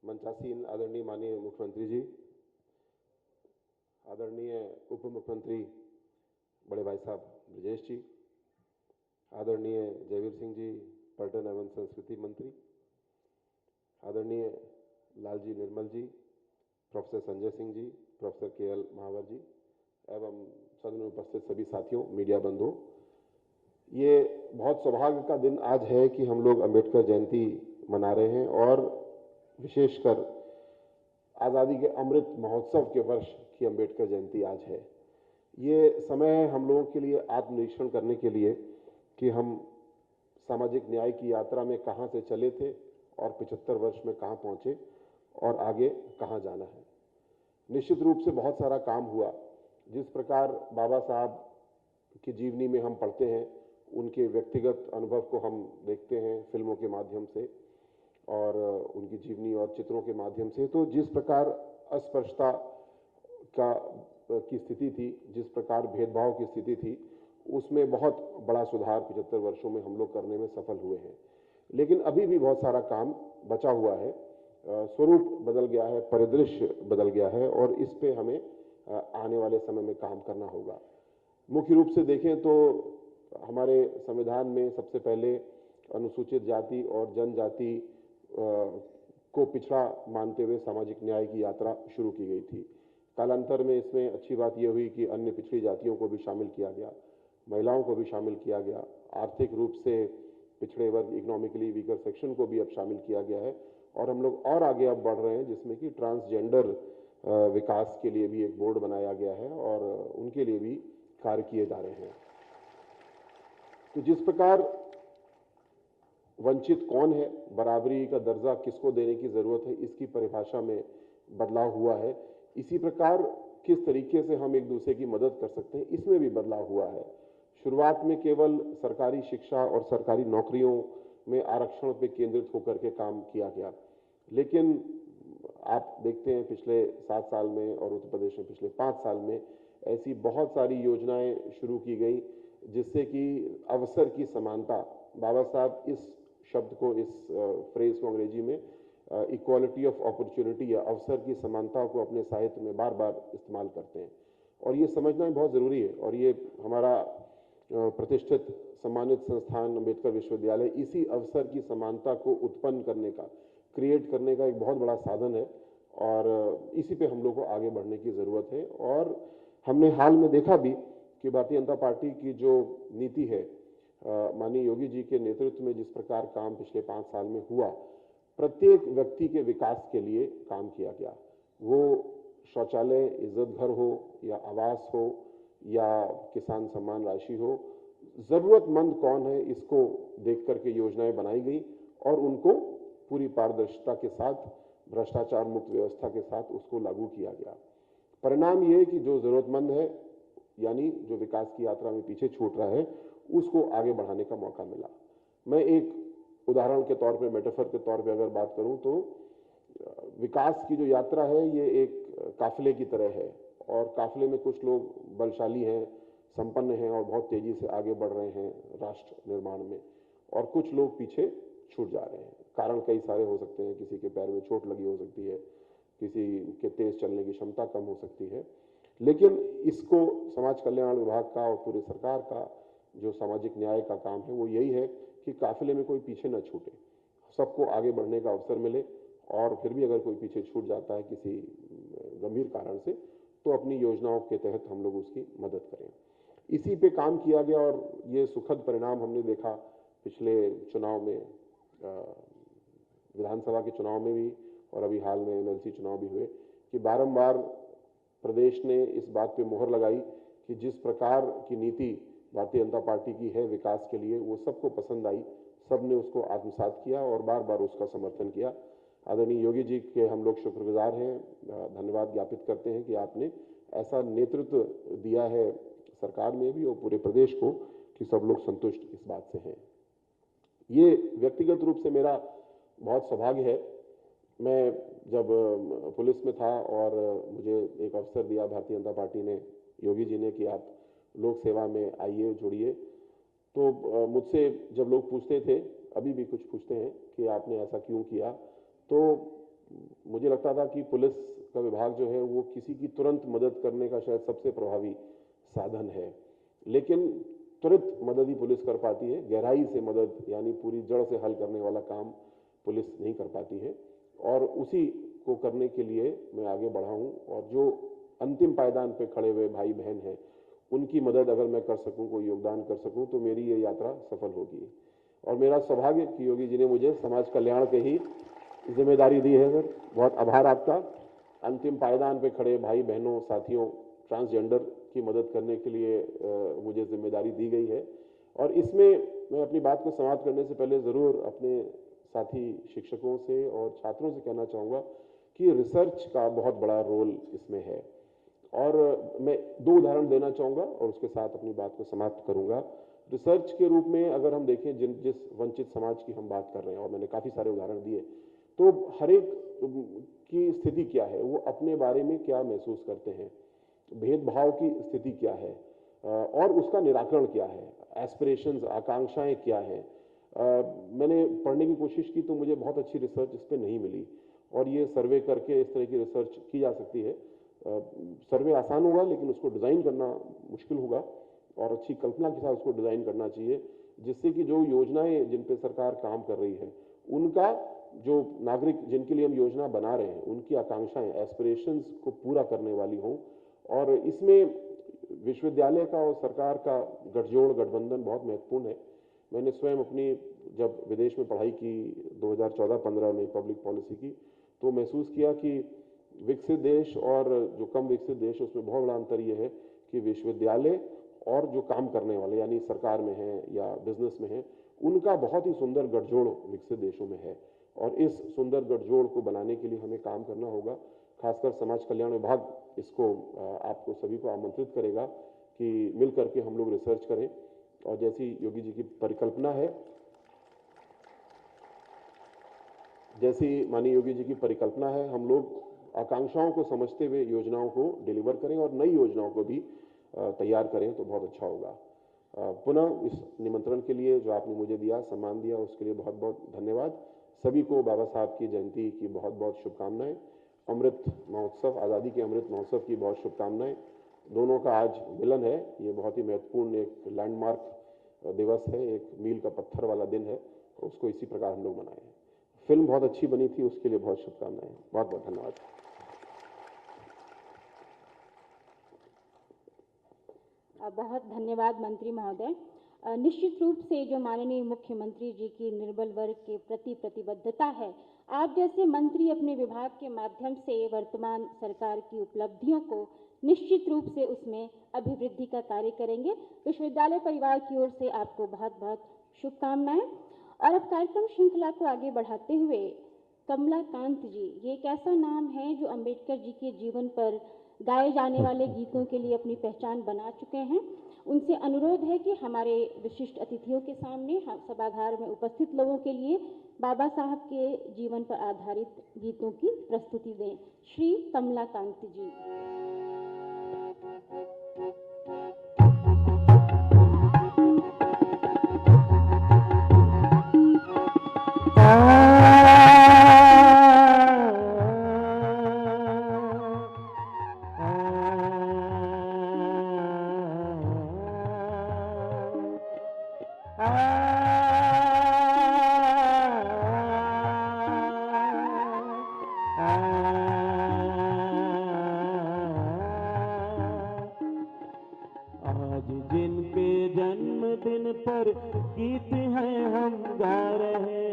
[SPEAKER 10] मंचासीन आदरणीय माननीय मुख्यमंत्री जी, आदरणीय उप मुख्यमंत्री बड़े भाई साहब ब्रजेश जी, आदरणीय जयवीर सिंह जी पर्यटन एवं संस्कृति मंत्री, आदरणीय लालजी निर्मल जी, professor Sanjay Singh ji, professor KL महावर जी एवं सदन में उपस्थित सभी साथियों, मीडिया बंधुओं, ये बहुत सौभाग्य का दिन आज है कि हम लोग अंबेडकर जयंती मना रहे हैं और विशेषकर आज़ादी के अमृत महोत्सव के वर्ष की अंबेडकर जयंती आज है। ये समय है हम लोगों के लिए आत्मनिरीक्षण करने के लिए कि हम सामाजिक न्याय की यात्रा में कहाँ से चले थे और 75 वर्ष में कहाँ पहुँचे और आगे कहाँ जाना है। निश्चित रूप से बहुत सारा काम हुआ। जिस प्रकार बाबा साहब की जीवनी में हम पढ़ते हैं, उनके व्यक्तिगत अनुभव को हम देखते हैं फिल्मों के माध्यम से और उनकी जीवनी और चित्रों के माध्यम से, तो जिस प्रकार अस्पृश्यता की स्थिति थी, जिस प्रकार भेदभाव की स्थिति थी, उसमें बहुत बड़ा सुधार 75 वर्षों में हम लोग करने में सफल हुए हैं। लेकिन अभी भी बहुत सारा काम बचा हुआ है। स्वरूप बदल गया है, परिदृश्य बदल गया है और इस पे हमें आने वाले समय में काम करना होगा। मुख्य रूप से देखें तो हमारे संविधान में सबसे पहले अनुसूचित जाति और जनजाति को पिछड़ा मानते हुए सामाजिक न्याय की यात्रा शुरू की गई थी। कालांतर में इसमें अच्छी बात यह हुई कि अन्य पिछड़ी जातियों को भी शामिल किया गया, महिलाओं को भी शामिल किया गया, आर्थिक रूप से पिछड़े वर्ग, इकोनॉमिकली वीकर सेक्शन को भी अब शामिल किया गया है और हम लोग और आगे अब बढ़ रहे हैं, जिसमें कि ट्रांसजेंडर विकास के लिए भी एक बोर्ड बनाया गया है और उनके लिए भी कार्य किए जा रहे हैं। तो जिस प्रकार वंचित कौन है, बराबरी का दर्जा किसको देने की जरूरत है, इसकी परिभाषा में बदलाव हुआ है, इसी प्रकार किस तरीके से हम एक दूसरे की मदद कर सकते हैं, इसमें भी बदलाव हुआ है। शुरुआत में केवल सरकारी शिक्षा और सरकारी नौकरियों में आरक्षण पे केंद्रित होकर के काम किया गया, लेकिन आप देखते हैं पिछले 7 साल में और उत्तर प्रदेश में पिछले 5 साल में ऐसी बहुत सारी योजनाएं शुरू की गई जिससे कि अवसर की समानता, बाबा साहब इस शब्द को, इस फ्रेज को अंग्रेजी में इक्वालिटी ऑफ अपॉर्चुनिटी या अवसर की समानता को अपने साहित्य में बार बार इस्तेमाल करते हैं और ये समझना बहुत ज़रूरी है। और ये हमारा प्रतिष्ठित सम्मानित संस्थान अम्बेडकर विश्वविद्यालय इसी अवसर की समानता को उत्पन्न करने का, क्रिएट करने का एक बहुत बड़ा साधन है और इसी पे हम लोग को आगे बढ़ने की ज़रूरत है। और हमने हाल में देखा भी कि भारतीय जनता पार्टी की जो नीति है, माननीय योगी जी के नेतृत्व में जिस प्रकार काम पिछले 5 साल में हुआ, प्रत्येक व्यक्ति के विकास के लिए काम किया गया। वो शौचालय, इज्जत घर हो या आवास हो या किसान सम्मान राशि हो, ज़रूरतमंद कौन है इसको देख करके योजनाएं बनाई गई और उनको पूरी पारदर्शिता के साथ, भ्रष्टाचार मुक्त व्यवस्था के साथ उसको लागू किया गया। परिणाम ये कि जो ज़रूरतमंद है, यानी जो विकास की यात्रा में पीछे छूट रहा है, उसको आगे बढ़ाने का मौका मिला। मैं एक उदाहरण के तौर पे, मेटाफर के तौर पे अगर बात करूं तो विकास की जो यात्रा है ये एक काफिले की तरह है और काफिले में कुछ लोग बलशाली हैं, संपन्न हैं और बहुत तेजी से आगे बढ़ रहे हैं राष्ट्र निर्माण में, और कुछ लोग पीछे छूट जा रहे हैं। कारण कई सारे हो सकते हैं, किसी के पैर में चोट लगी हो सकती है, किसी के तेज चलने की क्षमता कम हो सकती है, लेकिन इसको समाज कल्याण विभाग का और पूरी सरकार का जो सामाजिक न्याय का काम है वो यही है कि काफिले में कोई पीछे न छूटे, सबको आगे बढ़ने का अवसर मिले और फिर भी अगर कोई पीछे छूट जाता है किसी गंभीर कारण से, तो अपनी योजनाओं के तहत हम लोग उसकी मदद करें। इसी पे काम किया गया और ये सुखद परिणाम हमने देखा पिछले चुनाव में, विधानसभा के चुनाव में भी और अभी हाल में एमएलसी चुनाव भी हुए, कि बारंबार प्रदेश ने इस बात पे मोहर लगाई कि जिस प्रकार की नीति भारतीय जनता पार्टी की है विकास के लिए, वो सबको पसंद आई, सबने उसको आत्मसात किया और बार बार उसका समर्थन किया। आदरणीय योगी जी के हम लोग शुक्रगुजार हैं, धन्यवाद ज्ञापित करते हैं कि आपने ऐसा नेतृत्व दिया है सरकार में भी और पूरे प्रदेश को कि सब लोग संतुष्ट इस बात से हैं। ये व्यक्तिगत रूप से मेरा बहुत सौभाग्य है। मैं जब पुलिस में था और मुझे एक अवसर दिया भारतीय जनता पार्टी ने, योगी जी ने, कि आप लोक सेवा में आइए, जुड़िए, तो मुझसे जब लोग पूछते थे, अभी भी कुछ पूछते हैं कि आपने ऐसा क्यों किया, तो मुझे लगता था कि पुलिस का विभाग जो है वो किसी की तुरंत मदद करने का शायद सबसे प्रभावी साधन है, लेकिन त्वरित मदद ही पुलिस कर पाती है, गहराई से मदद यानी पूरी जड़ से हल करने वाला काम पुलिस नहीं कर पाती है। और उसी को करने के लिए मैं आगे बढ़ा हूं और जो अंतिम पायदान पे खड़े हुए भाई बहन हैं उनकी मदद अगर मैं कर सकूं, कोई योगदान कर सकूं, तो मेरी ये यात्रा सफल होगी। और मेरा सौभाग्य कि योगी जी ने मुझे समाज कल्याण के ही जिम्मेदारी दी है। सर, बहुत आभार आपका। अंतिम पायदान पे खड़े भाई बहनों, साथियों, ट्रांसजेंडर की मदद करने के लिए मुझे जिम्मेदारी दी गई है। और इसमें मैं अपनी बात को समाप्त करने से पहले ज़रूर अपने साथी शिक्षकों से और छात्रों से कहना चाहूँगा कि रिसर्च का बहुत बड़ा रोल इसमें है। और मैं 2 उदाहरण देना चाहूँगा और उसके साथ अपनी बात को समाप्त करूँगा। रिसर्च के रूप में अगर हम देखें, जिस वंचित समाज की हम बात कर रहे हैं, और मैंने काफ़ी सारे उदाहरण दिए, तो हर एक की स्थिति क्या है, वो अपने बारे में क्या महसूस करते हैं, भेदभाव की स्थिति क्या है और उसका निराकरण क्या है, एस्पिरेशंस, आकांक्षाएं क्या हैं। मैंने पढ़ने की कोशिश की तो मुझे बहुत अच्छी रिसर्च इस पर नहीं मिली, और ये सर्वे करके इस तरह की रिसर्च की जा सकती है। सर्वे आसान होगा लेकिन उसको डिज़ाइन करना मुश्किल होगा और अच्छी कल्पना के साथ उसको डिज़ाइन करना चाहिए, जिससे कि जो योजनाएं जिन पे सरकार काम कर रही है, उनका जो नागरिक जिनके लिए हम योजना बना रहे हैं, उनकी आकांक्षाएं, एस्पिरेशंस को पूरा करने वाली हों। और इसमें विश्वविद्यालय का और सरकार का गठजोड़, गठबंधन बहुत महत्वपूर्ण है। मैंने स्वयं अपनी जब विदेश में पढ़ाई की 2014-15 में पब्लिक पॉलिसी की, तो महसूस किया कि विकसित देश और जो कम विकसित देश, उसमें बहुत बड़ा अंतर यह है कि विश्वविद्यालय और जो काम करने वाले यानी सरकार में हैं या बिजनेस में हैं, उनका बहुत ही सुंदर गठजोड़ विकसित देशों में है। और इस सुंदर गठजोड़ को बनाने के लिए हमें काम करना होगा। खासकर समाज कल्याण विभाग इसको आपको सभी को आमंत्रित करेगा कि मिल करके हम लोग रिसर्च करें। और जैसी योगी जी की परिकल्पना है, जैसी माननीय योगी जी की परिकल्पना है, हम लोग आकांक्षाओं को समझते हुए योजनाओं को डिलीवर करें और नई योजनाओं को भी तैयार करें तो बहुत अच्छा होगा। पुनः इस निमंत्रण के लिए जो आपने मुझे दिया, सम्मान दिया, उसके लिए बहुत बहुत धन्यवाद। सभी को बाबा साहब की जयंती की बहुत बहुत शुभकामनाएं। अमृत महोत्सव, आज़ादी के अमृत महोत्सव की बहुत शुभकामनाएं। दोनों का आज मिलन है। ये बहुत ही महत्वपूर्ण एक लैंडमार्क दिवस है, एक मील का पत्थर वाला दिन है, उसको इसी प्रकार हम लोग मनाए हैं। फिल्म बहुत अच्छी बनी थी, उसके लिए बहुत शुभकामनाएं। बहुत बहुत धन्यवाद।
[SPEAKER 1] बहुत धन्यवाद मंत्री महोदय। निश्चित रूप से जो माननीय मुख्यमंत्री जी की निर्बल वर्ग के प्रति प्रतिबद्धता है, आप जैसे मंत्री अपने विभाग के माध्यम से वर्तमान सरकार की उपलब्धियों को निश्चित रूप से उसमें अभिवृद्धि का कार्य करेंगे। विश्वविद्यालय परिवार की ओर से आपको बहुत बहुत शुभकामनाएं। और अब कार्यक्रम श्रृंखला को आगे बढ़ाते हुए कमलाकांत जी, ये एक ऐसा नाम है जो अंबेडकर जी के जीवन पर गाए जाने वाले गीतों के लिए अपनी पहचान बना चुके हैं। उनसे अनुरोध है कि हमारे विशिष्ट अतिथियों के सामने सभागार में उपस्थित लोगों के लिए बाबा साहब के जीवन पर आधारित गीतों की प्रस्तुति दें। श्री कमलाकांत जी।
[SPEAKER 11] आज जिनके जन्मदिन पर गीत हैं हम गा रहे,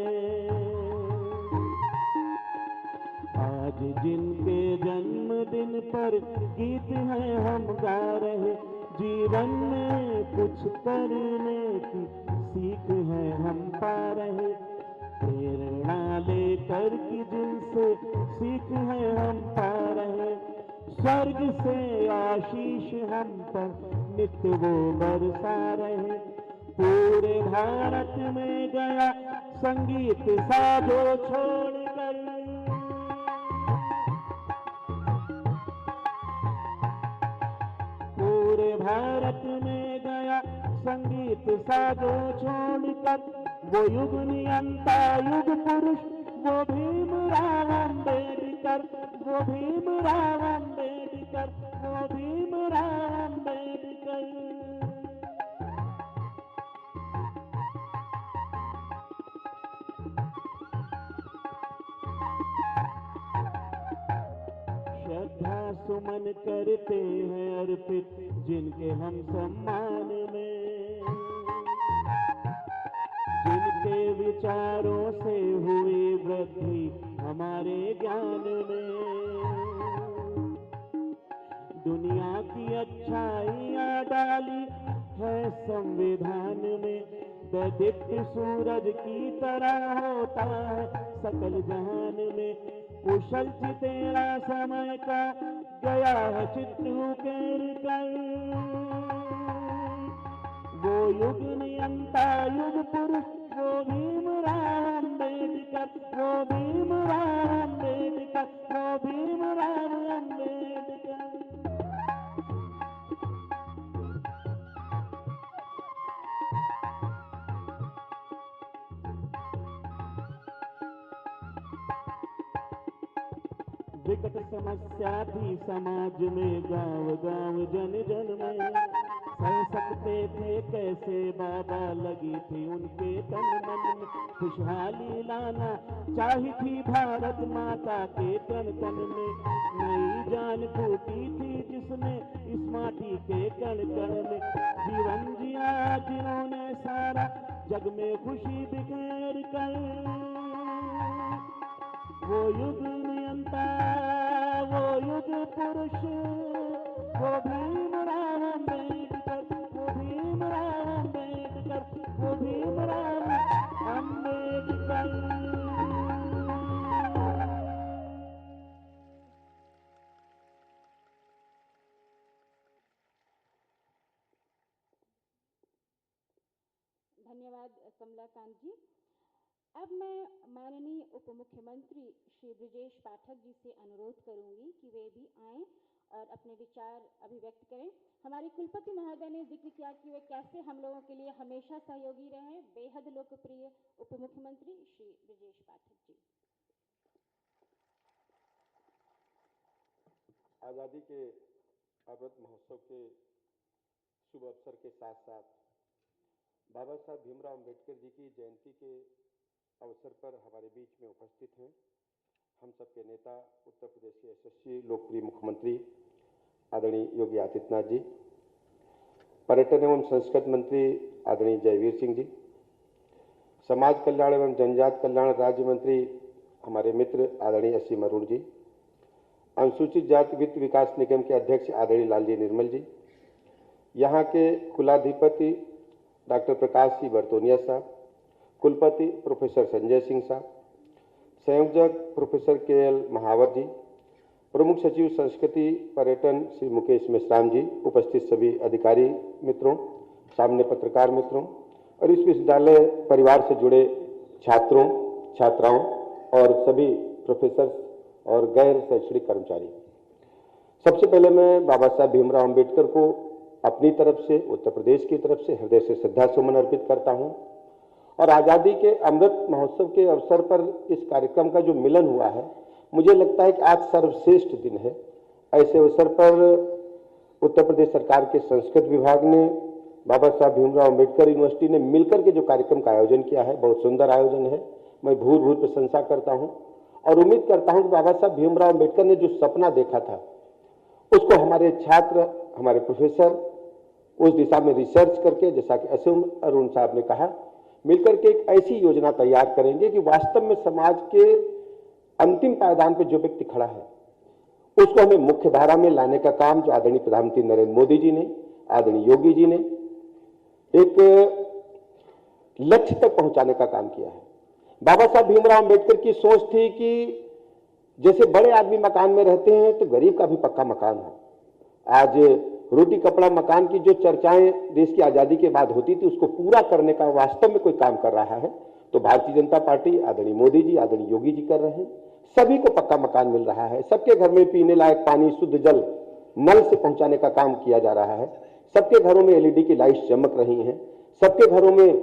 [SPEAKER 11] आज जिनके जन्मदिन पर गीत हैं हम गा रहे, जीवन में कुछ करने की सीख है हम पा रहे, प्रेरणा लेकर की जिनसे सीख है हम पा रहे, स्वर्ग से आशीष हम पर नित्य वो बरसा रहे। पूरे भारत में गया संगीत साजो छोड़कर, पूरे भारत में गया संगीत साजो छोड़कर, वो युग नियंता युग पुरुष वो भीमराव अम्बेडकर, वो भीमराव अम्बेडकर, वो भीमराव अम्बेडकर। श्रद्धा सुमन करते हैं अर्पित जिनके हम सम्मान में, जिनके विचारों से हुई वृद्धि हमारे ज्ञान में, दुनिया की अच्छाइयाँ डाली है संविधान में, दैदिप्य सूरज की तरह होता है सकल जहान में, कुशल तेरा समय का गया है चित्र उकेर कर, वो युग नियंता युग पुरुष वो भीमराव अम्बेडकर, वो भीमराव अम्बेडकर, वो भीमराव अम्बेडकर। विकट समस्या थी समाज में गांव गांव जन जन में, सह सकते थे कैसे बाबा, लगी थी उनके तन मन में, खुशहाली लाना चाही थी भारत माता के तन तन में, नई जान फूटी थी जिसने इस माटी के कण कण में, जीवन जिया जिन्होंने सारा जग में खुशी बिखेर कर, वो युग नियंता वो युग पुरुष वो भीमराव अम्बेडकर, वो भीमराव अम्बेडकर, वो भीमराव अम्बेडकर।
[SPEAKER 1] धन्यवाद कमलाकांत जी। अब मैं माननीय उप मुख्यमंत्री श्री ब्रजेश पाठक जी से अनुरोध करूंगी कि वे भी आएं और अपने विचार अभिव्यक्त करें। हमारे कुलपति महोदय ने जिक्र किया कि वे कैसे हम लोगों के लिए हमेशा सहयोगी रहे, बेहद लोकप्रिय उप मुख्यमंत्री श्री ब्रजेश पाठक जी।
[SPEAKER 10] आज़ादी के अमृत महोत्सव के शुभ अवसर के साथ साथ बाबा साहब भीमराव अम्बेडकर जी की जयंती के अवसर पर हमारे बीच में उपस्थित हैं हम सबके नेता, उत्तर प्रदेश के यशस्वी लोकप्रिय मुख्यमंत्री आदरणीय योगी आदित्यनाथ जी, पर्यटन एवं संस्कृति मंत्री आदरणीय जयवीर सिंह जी, समाज कल्याण एवं जनजाति कल्याण राज्य मंत्री हमारे मित्र आदरणीय असीम अरुण जी, अनुसूचित जाति वित्त विकास निगम के अध्यक्ष आदरणीय लालजी निर्मल जी, यहाँ के कुलाधिपति डॉक्टर प्रकाश सिंह बर्तोनिया साहब, कुलपति प्रोफेसर संजय सिंह साहब, संयोजक प्रोफेसर के.एल. महावर जी, प्रमुख सचिव संस्कृति पर्यटन श्री मुकेश मेश्राम जी, उपस्थित सभी अधिकारी मित्रों, सामने पत्रकार मित्रों और इस विश्वविद्यालय परिवार से जुड़े छात्रों, छात्राओं और सभी प्रोफेसर और गैर शैक्षणिक कर्मचारी। सबसे पहले मैं बाबा साहब भीमराव अम्बेडकर को अपनी तरफ से, उत्तर प्रदेश की तरफ से हृदय से श्रद्धा सुमन अर्पित करता हूं और आज़ादी के अमृत महोत्सव के अवसर पर इस कार्यक्रम का जो मिलन हुआ है, मुझे लगता है कि आज सर्वश्रेष्ठ दिन है। ऐसे अवसर पर उत्तर प्रदेश सरकार के संस्कृत विभाग ने, बाबा साहब भीमराव अम्बेडकर यूनिवर्सिटी ने मिलकर के जो कार्यक्रम का आयोजन किया है, बहुत सुंदर आयोजन है। मैं भूर भूर प्रशंसा करता हूं और उम्मीद करता हूं कि बाबा साहब भीमराव अम्बेडकर ने जो सपना देखा था उसको हमारे छात्र, हमारे प्रोफेसर उस दिशा में रिसर्च करके, जैसा कि असीम अरुण साहब ने कहा, मिलकर के एक ऐसी योजना तैयार करेंगे कि वास्तव में समाज के अंतिम पायदान पर जो व्यक्ति खड़ा है उसको हमें मुख्य धारा में लाने का काम जो आदरणीय प्रधानमंत्री नरेंद्र मोदी जी ने, आदरणीय योगी जी ने एक लक्ष्य तक पहुंचाने का काम किया है। बाबा साहब भीमराव अम्बेडकर की सोच थी कि जैसे बड़े आदमी मकान में रहते हैं तो गरीब का भी पक्का मकान हो। आज रोटी कपड़ा मकान की जो चर्चाएं देश की आजादी के बाद होती थी, उसको पूरा करने का वास्तव में कोई काम कर रहा है तो भारतीय जनता पार्टी, आदरणीय मोदी जी, आदरणीय योगी जी कर रहे हैं। सभी को पक्का मकान मिल रहा है, सबके घर में पीने लायक पानी, शुद्ध जल नल से पहुंचाने का काम किया जा रहा है, सबके घरों में एलईडी की लाइट्स चमक रही हैं, सबके घरों में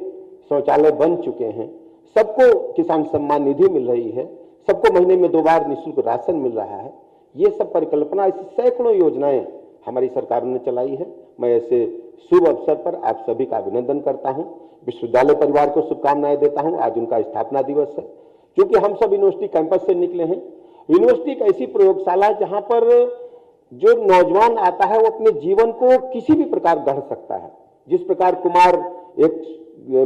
[SPEAKER 10] शौचालय बन चुके हैं, सबको किसान सम्मान निधि मिल रही है, सबको महीने में 2 बार निःशुल्क राशन मिल रहा है। ये सब परिकल्पना, ऐसी सैकड़ों योजनाएं हमारी सरकार ने चलाई है। मैं ऐसे शुभ अवसर पर आप सभी का अभिनंदन करता हूं, विश्वविद्यालय परिवार को शुभकामनाएं देता हूं। आज उनका स्थापना दिवस है। क्योंकि हम सब यूनिवर्सिटी कैंपस से निकले हैं, यूनिवर्सिटी एक ऐसी प्रयोगशाला है जहां पर जो नौजवान आता है वो अपने जीवन को किसी भी प्रकार गढ़ सकता है। जिस प्रकार कुम्हार एक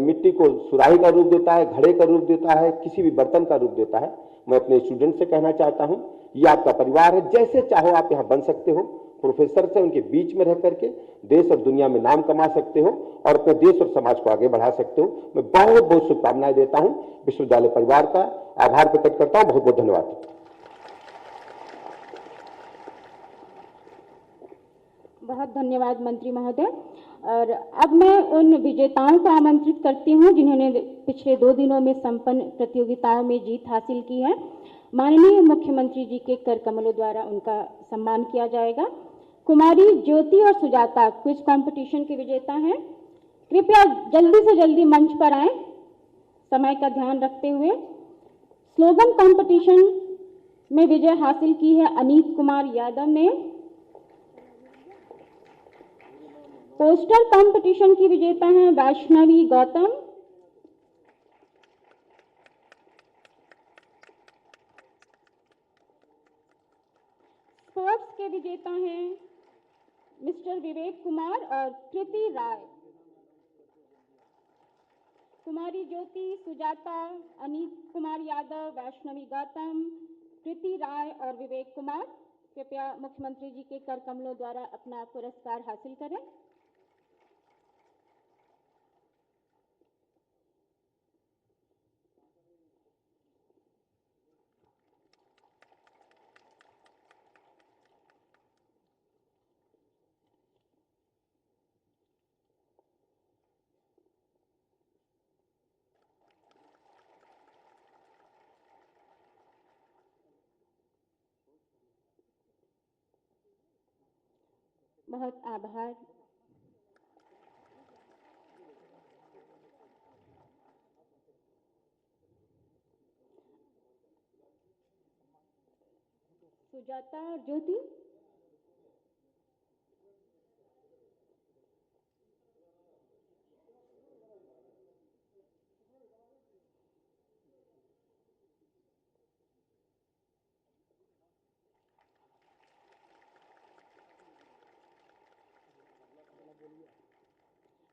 [SPEAKER 10] मिट्टी को सुराही का रूप देता है, घड़े का रूप देता है, किसी भी बर्तन का रूप देता है, मैं अपने स्टूडेंट से कहना चाहता हूं, ये आपका परिवार है, जैसे चाहो आप यहां बन सकते हो। प्रोफेसर से उनके बीच में रह करके देश और दुनिया में नाम कमा सकते हो और अपने देश और समाज को आगे बढ़ा सकते हो। मैं बहुत बहुत शुभकामनाएं देता हूं, विश्वविद्यालय परिवार का आभार प्रकट करता हूं। बहुत बहुत धन्यवाद।
[SPEAKER 1] बहुत धन्यवाद मंत्री महोदय। और अब मैं उन विजेताओं को आमंत्रित करती हूं जिन्होंने पिछले 2 दिनों में संपन्न प्रतियोगिताओं में जीत हासिल की है। माननीय मुख्यमंत्री जी के कर कमलों द्वारा उनका सम्मान किया जाएगा। कुमारी ज्योति और सुजाता क्विज कंपटीशन के विजेता हैं। कृपया जल्दी से जल्दी मंच पर आएं, समय का ध्यान रखते हुए। स्लोगन कंपटीशन में विजय हासिल की है अनीत कुमार यादव ने। पोस्टर कंपटीशन की विजेता हैं वैष्णवी गौतम। स्पोर्ट्स के विजेता हैं मिस्टर विवेक कुमार और कृति राय। कुमारी ज्योति, सुजाता, अनीत कुमार यादव, वैष्णवी गौतम, कृति राय और विवेक कुमार कृपया मुख्यमंत्री जी के कर कमलों द्वारा अपना पुरस्कार हासिल करें। बहुत आभार। सुजाता और ज्योति,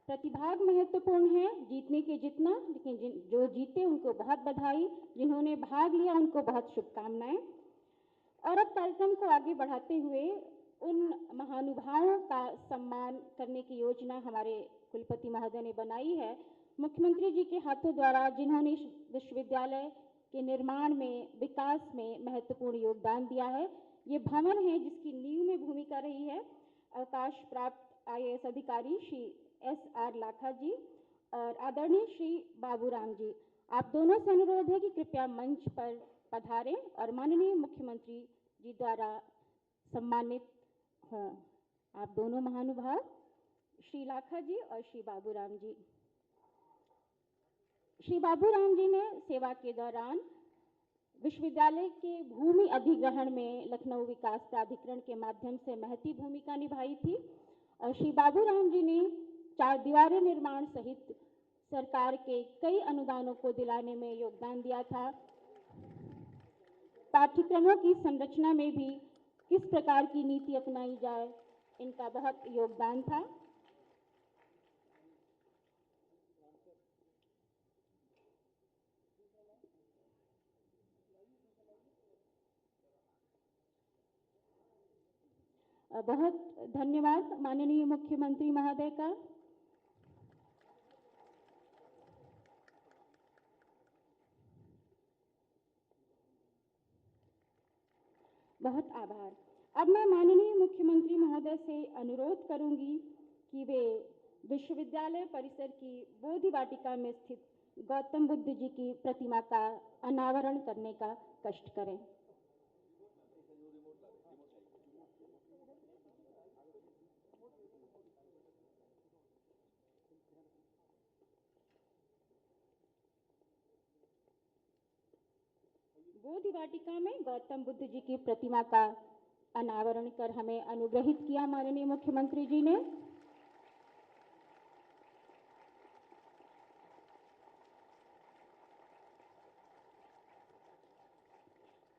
[SPEAKER 1] प्रतिभाग महत्वपूर्ण है, जीतने के जितना, लेकिन जो जीते उनको बहुत बधाई, जिन्होंने भाग लिया उनको बहुत शुभकामनाएं। और अब कार्यक्रम को आगे बढ़ाते हुए उन महानुभावों का सम्मान करने की योजना हमारे कुलपति महोदय ने बनाई है, मुख्यमंत्री जी के हाथों द्वारा, जिन्होंने इस विश्वविद्यालय के निर्माण में, विकास में महत्वपूर्ण योगदान दिया है। ये भवन है जिसकी नींव में भूमिका रही है अवकाश प्राप्त IAS अधिकारी श्री SR लाखा जी और आदरणीय श्री बाबूराम जी। आप दोनों से अनुरोध है कि कृपया मंच पर पधारें और माननीय मुख्यमंत्री जी द्वारा सम्मानित हों। आप दोनों महानुभाव श्री लाखा जी और श्री बाबूराम जी। श्री बाबूराम जी ने सेवा के दौरान विश्वविद्यालय के भूमि अधिग्रहण में लखनऊ विकास प्राधिकरण के माध्यम से महती भूमिका निभाई थी और श्री बाबूराम जी ने 4 दीवारें निर्माण सहित सरकार के कई अनुदानों को दिलाने में योगदान दिया था। पाठ्यक्रमों की संरचना में भी किस प्रकार की नीति अपनाई जाए, इनका बहुत योगदान था। बहुत धन्यवाद माननीय मुख्यमंत्री महोदय का। बहुत आभार। अब मैं माननीय मुख्यमंत्री महोदय से अनुरोध करूंगी कि वे विश्वविद्यालय परिसर की बोधि वाटिका में स्थित गौतम बुद्ध जी की प्रतिमा का अनावरण करने का कष्ट करें। बोधि वाटिका में गौतम बुद्ध जी की प्रतिमा का अनावरण कर हमें अनुग्रहित किया माननीय मुख्यमंत्री जी ने।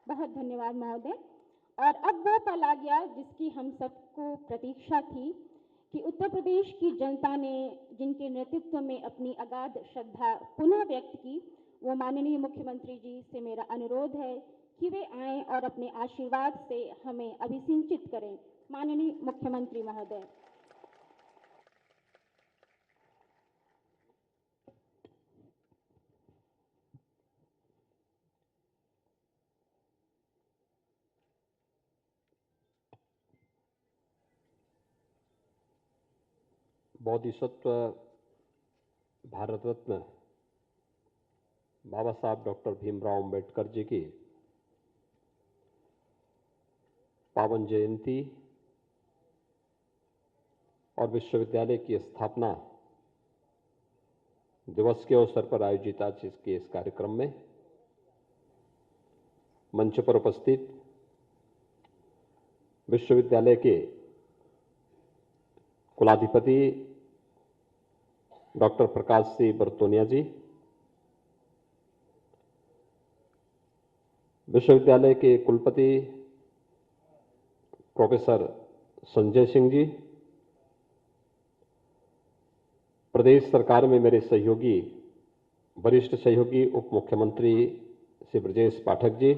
[SPEAKER 1] बहुत धन्यवाद महोदय। और अब वो पल आ गया जिसकी हम सबको प्रतीक्षा थी कि उत्तर प्रदेश की जनता ने जिनके नेतृत्व में अपनी अगाध श्रद्धा पुनः व्यक्त की, वो माननीय मुख्यमंत्री जी से मेरा अनुरोध है कि वे आएं और अपने आशीर्वाद से हमें अभिसिंचित करें। माननीय मुख्यमंत्री महोदय।
[SPEAKER 12] बोधिसत्व भारत रत्न बाबा साहब डॉक्टर भीमराव अंबेडकर जी की पावन जयंती और विश्वविद्यालय की स्थापना दिवस के अवसर पर आयोजित आज इसके इस कार्यक्रम में मंच पर उपस्थित विश्वविद्यालय के कुलाधिपति डॉक्टर प्रकाश सिंह बरतोनिया जी, विश्वविद्यालय के कुलपति प्रोफेसर संजय सिंह जी, प्रदेश सरकार में मेरे सहयोगी, वरिष्ठ सहयोगी उप मुख्यमंत्री श्री ब्रजेश पाठक जी,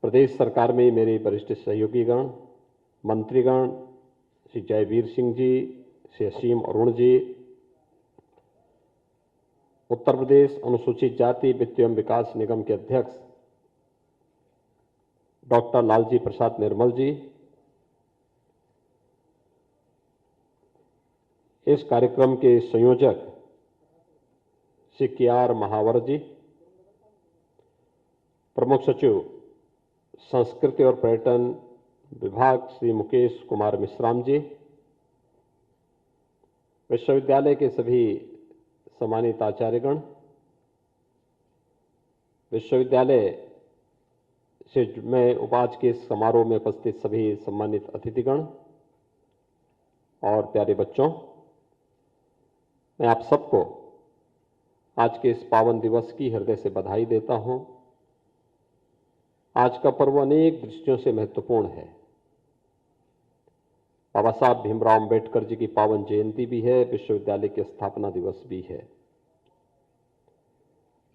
[SPEAKER 12] प्रदेश सरकार में मेरे वरिष्ठ सहयोगीगण, मंत्रीगण श्री जयवीर सिंह जी, श्री असीम अरुण जी, उत्तर प्रदेश अनुसूचित जाति वित्त एवं विकास निगम के अध्यक्ष डॉक्टर लालजी प्रसाद निर्मल जी, इस कार्यक्रम के संयोजक श्री KR महावर जी, प्रमुख सचिव संस्कृति और पर्यटन विभाग श्री मुकेश कुमार मिश्राम जी, विश्वविद्यालय के सभी सम्मानित आचार्यगण, विश्वविद्यालय से मैं उपाज के समारोह में उपस्थित सभी सम्मानित अतिथिगण और प्यारे बच्चों, मैं आप सबको आज के इस पावन दिवस की हृदय से बधाई देता हूं। आज का पर्व अनेक दृष्टियों से महत्वपूर्ण है। बाबा साहब भीमराव अंबेडकर जी की पावन जयंती भी है, विश्वविद्यालय के स्थापना दिवस भी है।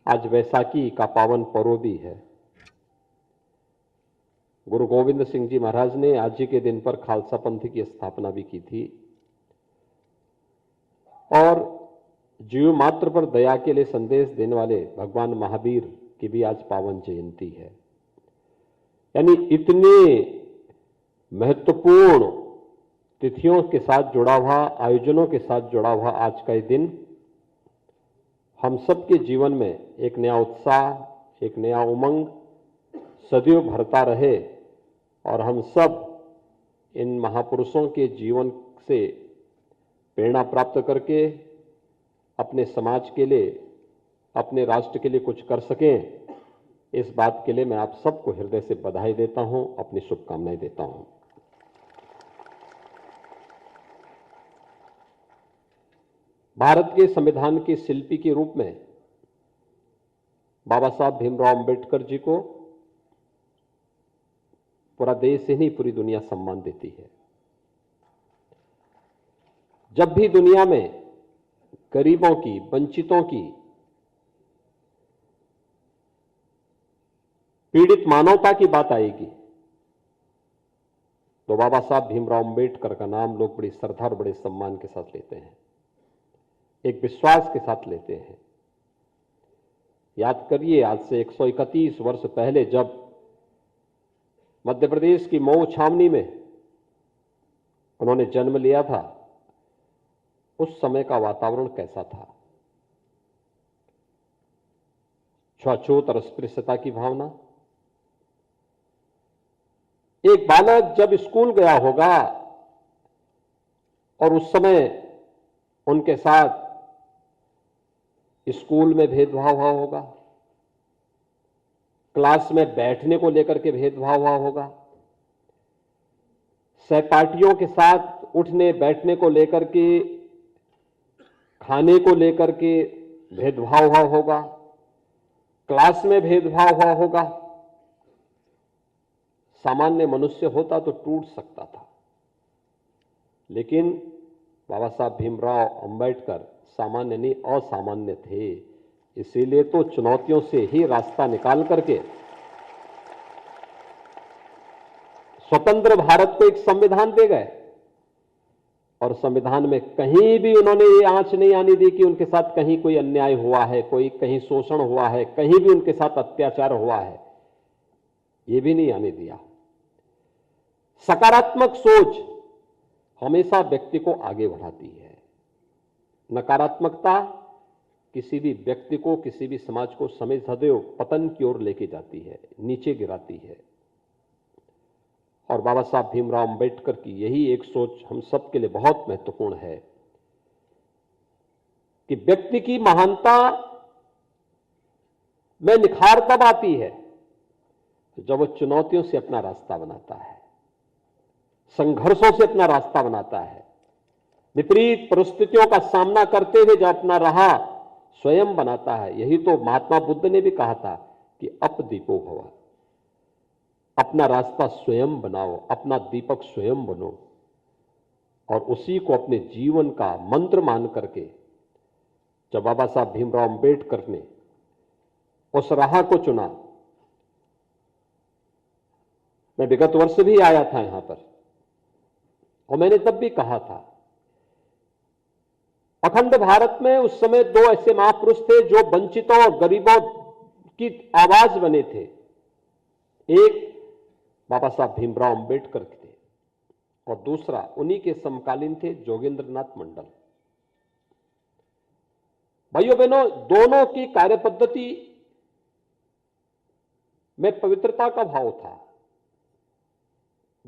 [SPEAKER 12] आज वैसाखी का पावन पर्व भी है। गुरु गोविंद सिंह जी महाराज ने आज ही के दिन पर खालसा पंथ की स्थापना भी की थी और जीव मात्र पर दया के लिए संदेश देने वाले भगवान महावीर की भी आज पावन जयंती है। यानी इतने महत्वपूर्ण तिथियों के साथ जुड़ा हुआ, आयोजनों के साथ जुड़ा हुआ आज का ये दिन हम सबके जीवन में एक नया उत्साह, एक नया उमंग सदैव भरता रहे और हम सब इन महापुरुषों के जीवन से प्रेरणा प्राप्त करके अपने समाज के लिए, अपने राष्ट्र के लिए कुछ कर सकें। इस बात के लिए मैं आप सबको हृदय से बधाई देता हूं, अपनी शुभकामनाएं देता हूं। भारत के संविधान के शिल्पी के रूप में बाबा साहब भीमराव अंबेडकर जी को पूरा देश ही नहीं, पूरी दुनिया सम्मान देती है। जब भी दुनिया में गरीबों की, वंचितों की, पीड़ित मानवता की बात आएगी तो बाबा साहब भीमराव अंबेडकर का नाम लोग बड़ी श्रद्धा और बड़े सम्मान के साथ लेते हैं, एक विश्वास के साथ लेते हैं। याद करिए, आज से 131 वर्ष पहले जब मध्य प्रदेश की मऊ छावनी में उन्होंने जन्म लिया था, उस समय का वातावरण कैसा था? छुआछूत और अस्पृश्यता की भावना। एक बालक जब स्कूल गया होगा और उस समय उनके साथ स्कूल में भेदभाव हुआ होगा, क्लास में बैठने को लेकर के भेदभाव हुआ होगा, सहपाठियों के साथ उठने बैठने को लेकर के, खाने को लेकर के भेदभाव हुआ होगा, क्लास में भेदभाव हुआ होगा। सामान्य मनुष्य होता तो टूट सकता था, लेकिन बाबा साहब भीमराव अंबेडकर सामान्य नहीं, असामान्य थे। इसीलिए तो चुनौतियों से ही रास्ता निकाल करके स्वतंत्र भारत को एक संविधान दे गए और संविधान में कहीं भी उन्होंने ये आंच नहीं आने दी कि उनके साथ कहीं कोई अन्याय हुआ है, कोई कहीं शोषण हुआ है, कहीं भी उनके साथ अत्याचार हुआ है, ये भी नहीं आने दिया। सकारात्मक सोच हमेशा व्यक्ति को आगे बढ़ाती है। नकारात्मकता किसी भी व्यक्ति को, किसी भी समाज को सदैव पतन की ओर लेके जाती है, नीचे गिराती है। और बाबा साहब भीमराव अंबेडकर की यही एक सोच हम सबके लिए बहुत महत्वपूर्ण है कि व्यक्ति की महानता में निखार तब आती है जब वो चुनौतियों से अपना रास्ता बनाता है, संघर्षों से अपना रास्ता बनाता है, विपरीत परिस्थितियों का सामना करते हुए जब अपना राह स्वयं बनाता है। यही तो महात्मा बुद्ध ने भी कहा था कि अपदीपो भव, अपना रास्ता स्वयं बनाओ, अपना दीपक स्वयं बनो और उसी को अपने जीवन का मंत्र मान करके जब बाबा साहब भीमराव अंबेडकर ने उस राह को चुना। मैं विगत वर्ष भी आया था यहां पर और मैंने तब भी कहा था, अखंड भारत में उस समय दो ऐसे महापुरुष थे जो वंचितों और गरीबों की आवाज बने थे। एक बाबा साहब भीमराव अंबेडकर थे और दूसरा उन्हीं के समकालीन थे जोगेंद्रनाथ मंडल। भाइयों बहनों, दोनों की कार्यपद्धति में पवित्रता का भाव था।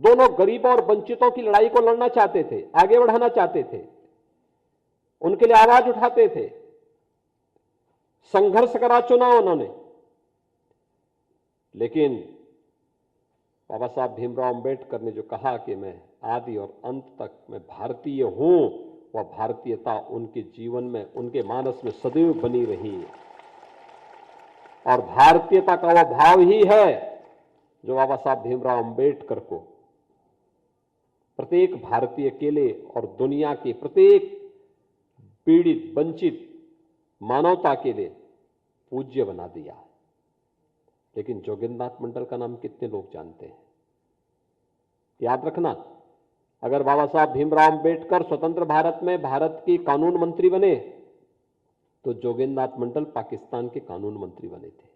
[SPEAKER 12] दोनों गरीबों और वंचितों की लड़ाई को लड़ना चाहते थे, आगे बढ़ाना चाहते थे, उनके लिए आवाज उठाते थे, संघर्ष करा चुना उन्होंने। लेकिन बाबा साहब भीमराव अंबेडकर ने जो कहा कि मैं आदि और अंत तक मैं भारतीय हूं, वह भारतीयता उनके जीवन में, उनके मानस में सदैव बनी रही। और भारतीयता का वह भाव ही है जो बाबा साहब भीमराव अंबेडकर को प्रत्येक भारतीय के लिए और दुनिया के प्रत्येक पीड़ित वंचित मानवता के लिए पूज्य बना दिया। लेकिन जोगेंद्रनाथ मंडल का नाम कितने लोग जानते हैं? याद रखना, अगर बाबा साहब भीमराव अंबेडकर स्वतंत्र भारत में भारत के कानून मंत्री बने तो जोगेंद्रनाथ मंडल पाकिस्तान के कानून मंत्री बने थे।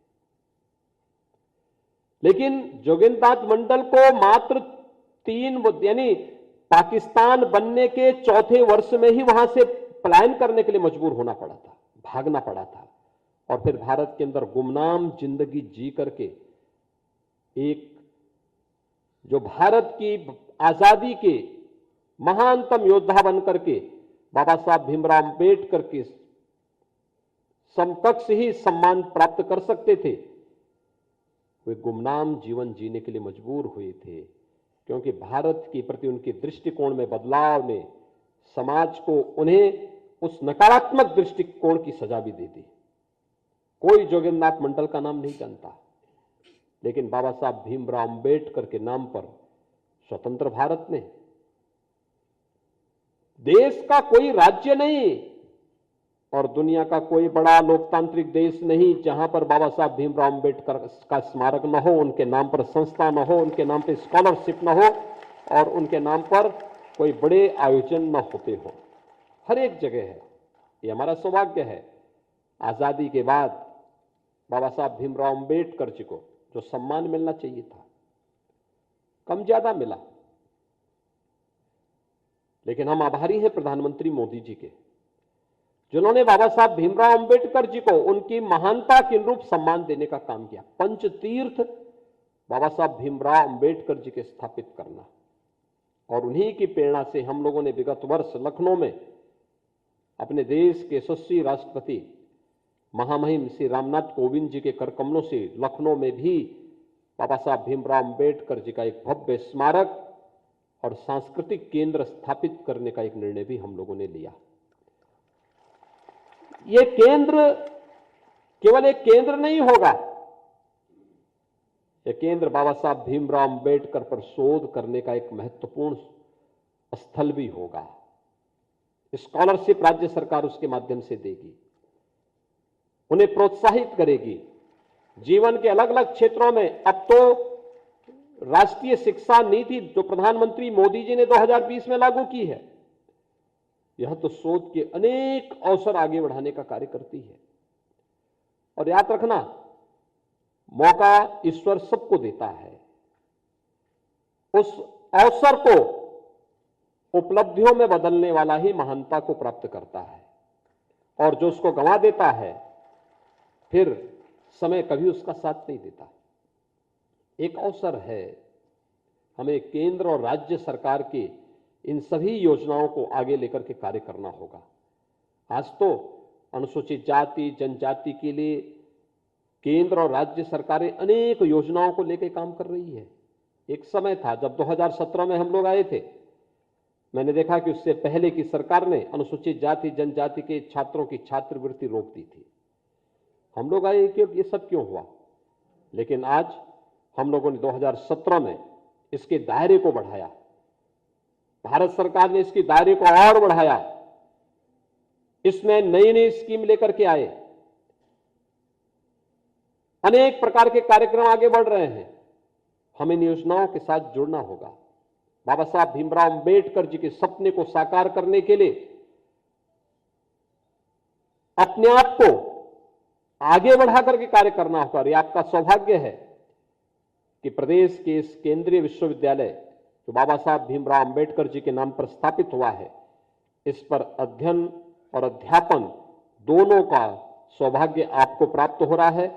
[SPEAKER 12] लेकिन जोगेंद्रनाथ मंडल को मात्र 3 यानी पाकिस्तान बनने के चौथे वर्ष में ही वहां से पलायन करने के लिए मजबूर होना पड़ा था, भागना पड़ा था, और फिर भारत के अंदर गुमनाम जिंदगी जी करके एक जो भारत की आजादी के महानतम योद्धा बनकर के बाबा साहब भीमराव अंबेडकर के समकक्ष ही सम्मान प्राप्त कर सकते थे, वे गुमनाम जीवन जीने के लिए मजबूर हुए थे, क्योंकि भारत के प्रति उनके दृष्टिकोण में बदलाव ने समाज को उन्हें उस नकारात्मक दृष्टिकोण की सजा भी दे दी। कोई जोगेंद्रनाथ मंडल का नाम नहीं जानता, लेकिन बाबा साहब भीमराव अंबेडकर के नाम पर स्वतंत्र भारत में देश का कोई राज्य नहीं और दुनिया का कोई बड़ा लोकतांत्रिक देश नहीं जहां पर बाबा साहब भीमराव अंबेडकर का स्मारक न हो, उनके नाम पर संस्था न हो, उनके नाम पर स्कॉलरशिप न हो और उनके नाम पर कोई बड़े आयोजन न होते हो। हर एक जगह है। ये हमारा सौभाग्य है। आजादी के बाद बाबा साहब भीमराव अंबेडकर जी को जो सम्मान मिलना चाहिए था, कम ज्यादा मिला, लेकिन हम आभारी हैं प्रधानमंत्री मोदी जी के, जिन्होंने बाबा साहब भीमराव अंबेडकर जी को उनकी महानता के अनुरूप सम्मान देने का काम किया। पंचतीर्थ बाबा साहब भीमराव अंबेडकर जी के स्थापित करना, और उन्हीं की प्रेरणा से हम लोगों ने विगत वर्ष लखनऊ में अपने देश के यशस्वी राष्ट्रपति महामहिम श्री रामनाथ कोविंद जी के कर कमलों से लखनऊ में भी बाबा साहब भीमराव अंबेडकर जी का एक भव्य स्मारक और सांस्कृतिक केंद्र स्थापित करने का एक निर्णय भी हम लोगों ने लिया। ये केंद्र केवल एक केंद्र नहीं होगा, यह केंद्र बाबा साहब भीमराव अंबेडकर पर शोध करने का एक महत्वपूर्ण स्थल भी होगा। स्कॉलरशिप राज्य सरकार उसके माध्यम से देगी, उन्हें प्रोत्साहित करेगी। जीवन के अलग अलग क्षेत्रों में अब तो राष्ट्रीय शिक्षा नीति जो प्रधानमंत्री मोदी जी ने 2020 में लागू की है, यह तो शोध के अनेक अवसर आगे बढ़ाने का कार्य करती है। और याद रखना, मौका ईश्वर सबको देता है, उस अवसर को उपलब्धियों में बदलने वाला ही महानता को प्राप्त करता है, और जो उसको गंवा देता है फिर समय कभी उसका साथ नहीं देता। एक अवसर है, हमें केंद्र और राज्य सरकार के इन सभी योजनाओं को आगे लेकर के कार्य करना होगा। आज तो अनुसूचित जाति जनजाति के लिए केंद्र और राज्य सरकारें अनेक योजनाओं को लेकर काम कर रही है। एक समय था जब 2017 में हम लोग आए थे, मैंने देखा कि उससे पहले की सरकार ने अनुसूचित जाति जनजाति के छात्रों की छात्रवृत्ति रोक दी थी। हम लोग आए कि ये सब क्यों हुआ, लेकिन आज हम लोगों ने 2017 में इसके दायरे को बढ़ाया, भारत सरकार ने इसके दायरे को और बढ़ाया, इसमें नई नई स्कीम लेकर के आए, अनेक प्रकार के कार्यक्रम आगे बढ़ रहे हैं। हमें इन योजनाओं के साथ जुड़ना होगा। बाबा साहब भीमराव अंबेडकर जी के सपने को साकार करने के लिए अपने आप को आगे बढ़ा करके कार्य करना होगा। और ये आपका सौभाग्य है कि प्रदेश के इस केंद्रीय विश्वविद्यालय जो बाबा साहब भीमराव अंबेडकर जी के नाम पर स्थापित हुआ है, इस पर अध्ययन और अध्यापन दोनों का सौभाग्य आपको प्राप्त हो रहा है।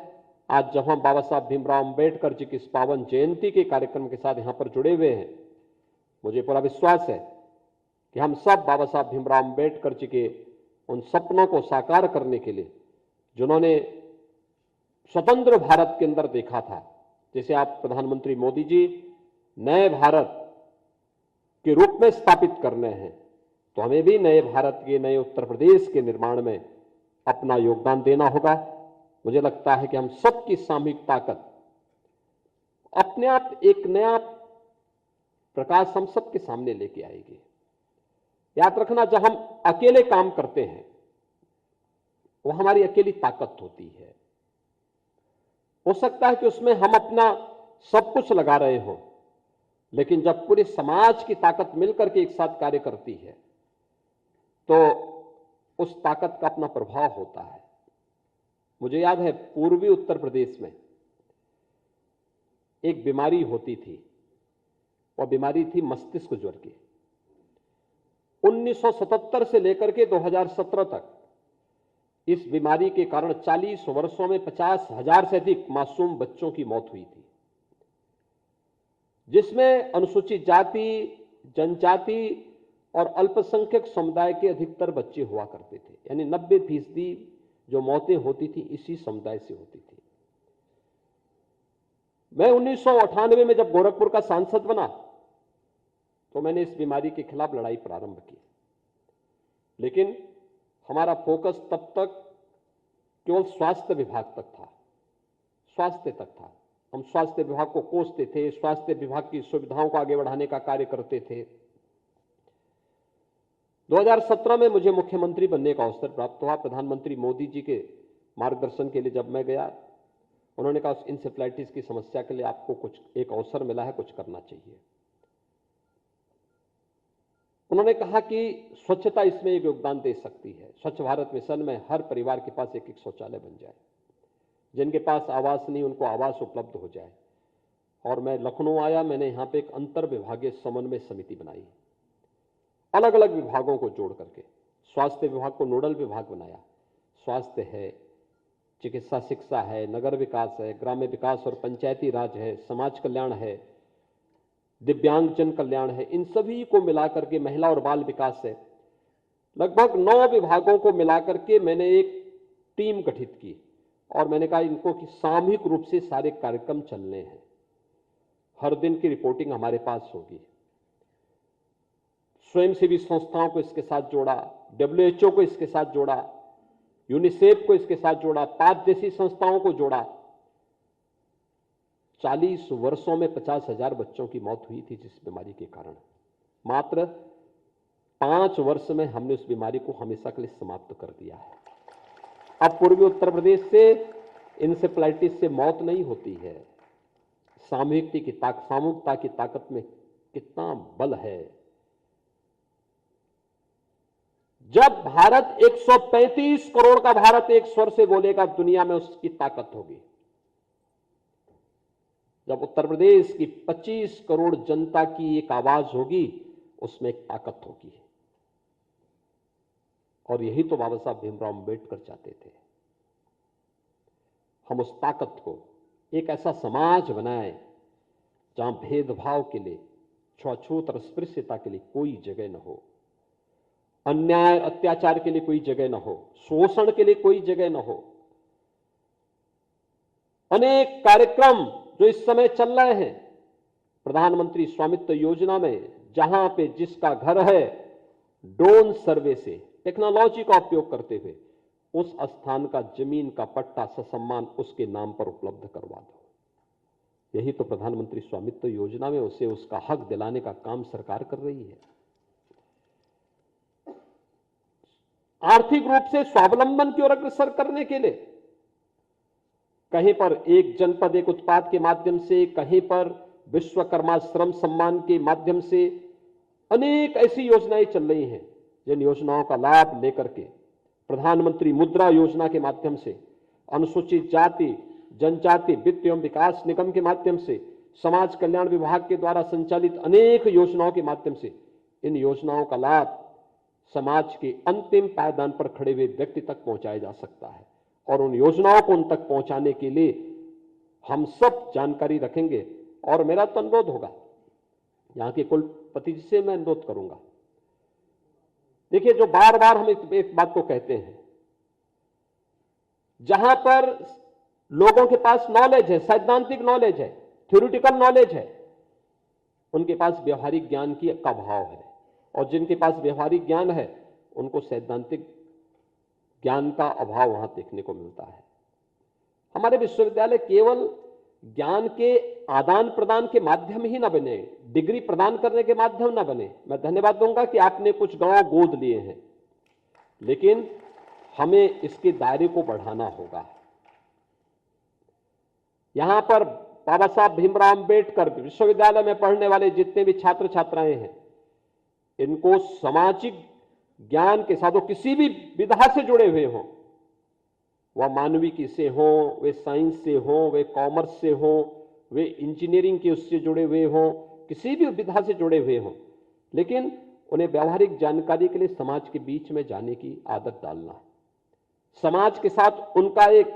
[SPEAKER 12] आज जब हम बाबा साहब भीमराव अंबेडकर जी की इस पावन जयंती के कार्यक्रम के साथ यहां पर जुड़े हुए हैं, मुझे पूरा विश्वास है कि हम सब बाबा साहब भीमराव अंबेडकर जी के उन सपनों को साकार करने के लिए, जिन्होंने स्वतंत्र भारत के अंदर देखा था, जैसे आप प्रधानमंत्री मोदी जी नए भारत के रूप में स्थापित करने हैं, तो हमें भी नए भारत के, नए उत्तर प्रदेश के निर्माण में अपना योगदान देना होगा। मुझे लगता है कि हम सबकी सामूहिक ताकत अपने आप एक नया प्रकाश हम सबके सामने लेके आएगी। याद रखना, जब हम अकेले काम करते हैं वो हमारी अकेली ताकत होती है। हो सकता है कि उसमें हम अपना सब कुछ लगा रहे हो, लेकिन जब पूरे समाज की ताकत मिलकर के एक साथ कार्य करती है तो उस ताकत का अपना प्रभाव होता है। मुझे याद है पूर्वी उत्तर प्रदेश में एक बीमारी होती थी, वह बीमारी थी मस्तिष्क ज्वर की। 1977 से लेकर के 2017 तक इस बीमारी के कारण 40 वर्षों में 50,000 से अधिक मासूम बच्चों की मौत हुई थी, जिसमें अनुसूचित जाति, जनजाति और अल्पसंख्यक समुदाय के अधिकतर बच्चे हुआ करते थे। यानी 90% जो मौतें होती थी इसी समुदाय से होती थी। मैं 1998 में जब गोरखपुर का सांसद बना तो मैंने इस बीमारी के खिलाफ लड़ाई प्रारंभ की, लेकिन हमारा फोकस तब तक केवल स्वास्थ्य विभाग तक था, स्वास्थ्य तक था। हम स्वास्थ्य विभाग को कोसते थे, स्वास्थ्य विभाग की सुविधाओं को आगे बढ़ाने का कार्य करते थे। 2017 में मुझे मुख्यमंत्री बनने का अवसर प्राप्त हुआ। प्रधानमंत्री मोदी जी के मार्गदर्शन के लिए जब मैं गया, उन्होंने कहा इंसेफ्लाइटिस की समस्या के लिए आपको कुछ एक अवसर मिला है, कुछ करना चाहिए। उन्होंने कहा कि स्वच्छता इसमें एक योगदान दे सकती है। स्वच्छ भारत मिशन में हर परिवार के पास एक एक शौचालय बन जाए, जिनके पास आवास नहीं उनको आवास उपलब्ध हो जाए। और मैं लखनऊ आया, मैंने यहाँ पे एक अंतर विभागीय समन्वय समिति बनाई, अलग अलग विभागों को जोड़ करके। स्वास्थ्य विभाग को नोडल विभाग बनाया। स्वास्थ्य है, चिकित्सा शिक्षा है, नगर विकास है, ग्राम्य विकास और पंचायती राज है, समाज कल्याण है, दिव्यांगजन कल्याण है, इन सभी को मिलाकर के महिला और बाल विकास है। लगभग 9 विभागों को मिलाकर के मैंने एक टीम गठित की और मैंने कहा इनको कि सामूहिक रूप से सारे कार्यक्रम चलने हैं। हर दिन की रिपोर्टिंग हमारे पास होगी। स्वयंसेवी संस्थाओं को इसके साथ जोड़ा, WHO को इसके साथ जोड़ा, यूनिसेफ को इसके साथ जोड़ा, पाप जैसी संस्थाओं को जोड़ा। 40 वर्षों में 50,000 बच्चों की मौत हुई थी जिस बीमारी के कारण। मात्र 5 वर्ष में हमने उस बीमारी को हमेशा के लिए समाप्त कर दिया है। अब पूर्वी उत्तर प्रदेश से इंसेफ्लाइटिस से मौत नहीं होती है। सामूहिकता की ताकत में कितना बल है। जब भारत 135 करोड़ का भारत एक स्वर से बोलेगा, दुनिया में उसकी ताकत होगी। जब उत्तर प्रदेश की 25 करोड़ जनता की एक आवाज होगी, उसमें एक ताकत होगी। और यही तो बाबा साहब भीमराव अंबेडकर चाहते थे। हम उस ताकत को एक ऐसा समाज बनाएं जहां भेदभाव के लिए, छुआछूत और अस्पृश्यता के लिए कोई जगह न हो, अन्याय अत्याचार के लिए कोई जगह न हो, शोषण के लिए कोई जगह न हो। अनेक कार्यक्रम जो इस समय चल रहे हैं, प्रधानमंत्री स्वामित्व योजना में, जहां पे जिसका घर है, ड्रोन सर्वे से टेक्नोलॉजी का उपयोग करते हुए उस स्थान का जमीन का पट्टा ससम्मान उसके नाम पर उपलब्ध करवा दो। यही तो प्रधानमंत्री स्वामित्व योजना में उसे उसका हक दिलाने का काम सरकार कर रही है। आर्थिक रूप से स्वावलंबन की ओर अग्रसर करने के लिए कहीं पर एक जनपद एक उत्पाद के माध्यम से, कहीं पर विश्वकर्मा श्रम सम्मान के माध्यम से अनेक ऐसी योजनाएं चल रही हैं, जिन योजनाओं का लाभ लेकर के प्रधानमंत्री मुद्रा योजना के माध्यम से, अनुसूचित जाति जनजाति वित्त एवं विकास निगम के माध्यम से, समाज कल्याण विभाग के द्वारा संचालित अनेक योजनाओं के माध्यम से इन योजनाओं का लाभ समाज के अंतिम पायदान पर खड़े हुए व्यक्ति तक पहुंचाया जा सकता है। और उन योजनाओं को उन तक पहुंचाने के लिए हम सब जानकारी रखेंगे। और मेरा तो अनुरोध होगा, यहां के कुलपति जी से मैं अनुरोध करूंगा, देखिए जो बार बार हम एक बात को कहते हैं, जहां पर लोगों के पास नॉलेज है, सैद्धांतिक नॉलेज है, थ्योरिटिकल नॉलेज है, उनके पास व्यवहारिक ज्ञान की का अभाव है। और जिनके पास व्यवहारिक ज्ञान है उनको सैद्धांतिक ज्ञान का अभाव वहां देखने को मिलता है। हमारे विश्वविद्यालय केवल ज्ञान के आदान प्रदान के माध्यम ही ना बने, डिग्री प्रदान करने के माध्यम ना बने। मैं धन्यवाद दूंगा कि आपने कुछ गांव गोद लिए हैं, लेकिन हमें इसके दायरे को बढ़ाना होगा। यहां पर बाबा साहब भीमराव अंबेडकर विश्वविद्यालय में पढ़ने वाले जितने भी छात्र छात्राएं हैं, इनको सामाजिक ज्ञान के साथ, वो किसी भी विधा से जुड़े हुए हों, वह मानविकी से हों, वे साइंस से हों, वे कॉमर्स से हों, वे इंजीनियरिंग के उससे जुड़े हुए हों, किसी भी विधा से जुड़े हुए हों, लेकिन उन्हें व्यावहारिक जानकारी के लिए समाज के बीच में जाने की आदत डालना, समाज के साथ उनका एक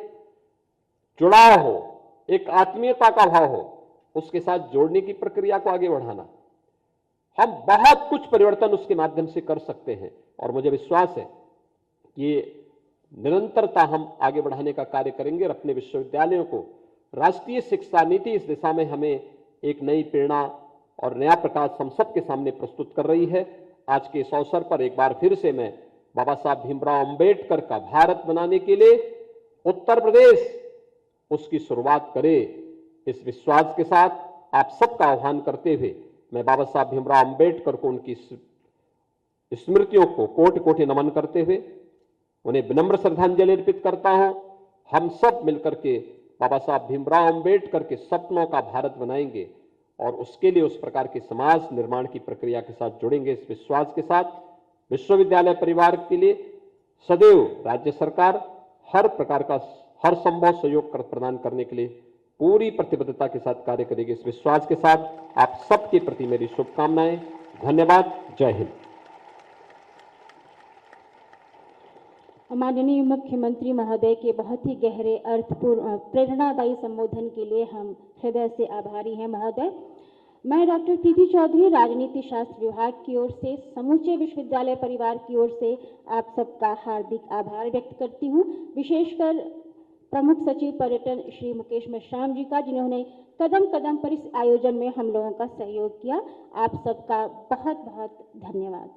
[SPEAKER 12] जुड़ाव हो, एक आत्मीयता का भाव हो, उसके साथ जोड़ने की प्रक्रिया को आगे बढ़ाना। हम बहुत कुछ परिवर्तन उसके माध्यम से कर सकते हैं और मुझे विश्वास है कि निरंतरता हम आगे बढ़ाने का कार्य करेंगे और अपने विश्वविद्यालयों को राष्ट्रीय शिक्षा नीति इस दिशा में हमें एक नई प्रेरणा और नया प्रकाश हम सबके सामने प्रस्तुत कर रही है। आज के इस अवसर पर एक बार फिर से मैं बाबा साहब भीमराव अंबेडकर का भारत बनाने के लिए उत्तर प्रदेश उसकी शुरुआत करे, इस विश्वास के साथ आप सबका आह्वान करते हुए मैं बाबा साहब भीमराव अंबेडकर को उनकी स्मृतियों को कोटि कोटि नमन करते हुए उन्हें विनम्र श्रद्धांजलि अर्पित करता हूं। हम सब मिलकर के बाबा साहब भीमराव अंबेडकर के सपनों का भारत बनाएंगे और उसके लिए उस प्रकार के समाज निर्माण की प्रक्रिया के साथ जुड़ेंगे। इस विश्वास के साथ विश्वविद्यालय परिवार के लिए सदैव राज्य सरकार हर प्रकार का हर संभव सहयोग प्रदान करने के लिए पूरी प्रतिबद्धता के साथ कार्य करेगी। इस विश्वास के साथ आप सबके प्रति मेरी शुभकामनाएं। धन्यवाद। जय हिंद।
[SPEAKER 1] माननीय मुख्यमंत्री महोदय के बहुत ही गहरे अर्थपूर्ण प्रेरणादायी संबोधन के लिए हम हृदय से आभारी हैं महोदय। मैं डॉक्टर प्रीति चौधरी राजनीति शास्त्र विभाग की ओर से समूचे विश्वविद्यालय परिवार की ओर से आप सबका हार्दिक आभार व्यक्त करती हूँ, विशेषकर प्रमुख सचिव पर्यटन श्री मुकेश मेश्राम जी का, जिन्होंने कदम कदम पर इस आयोजन में हम लोगों का सहयोग किया। आप सबका बहुत बहुत धन्यवाद।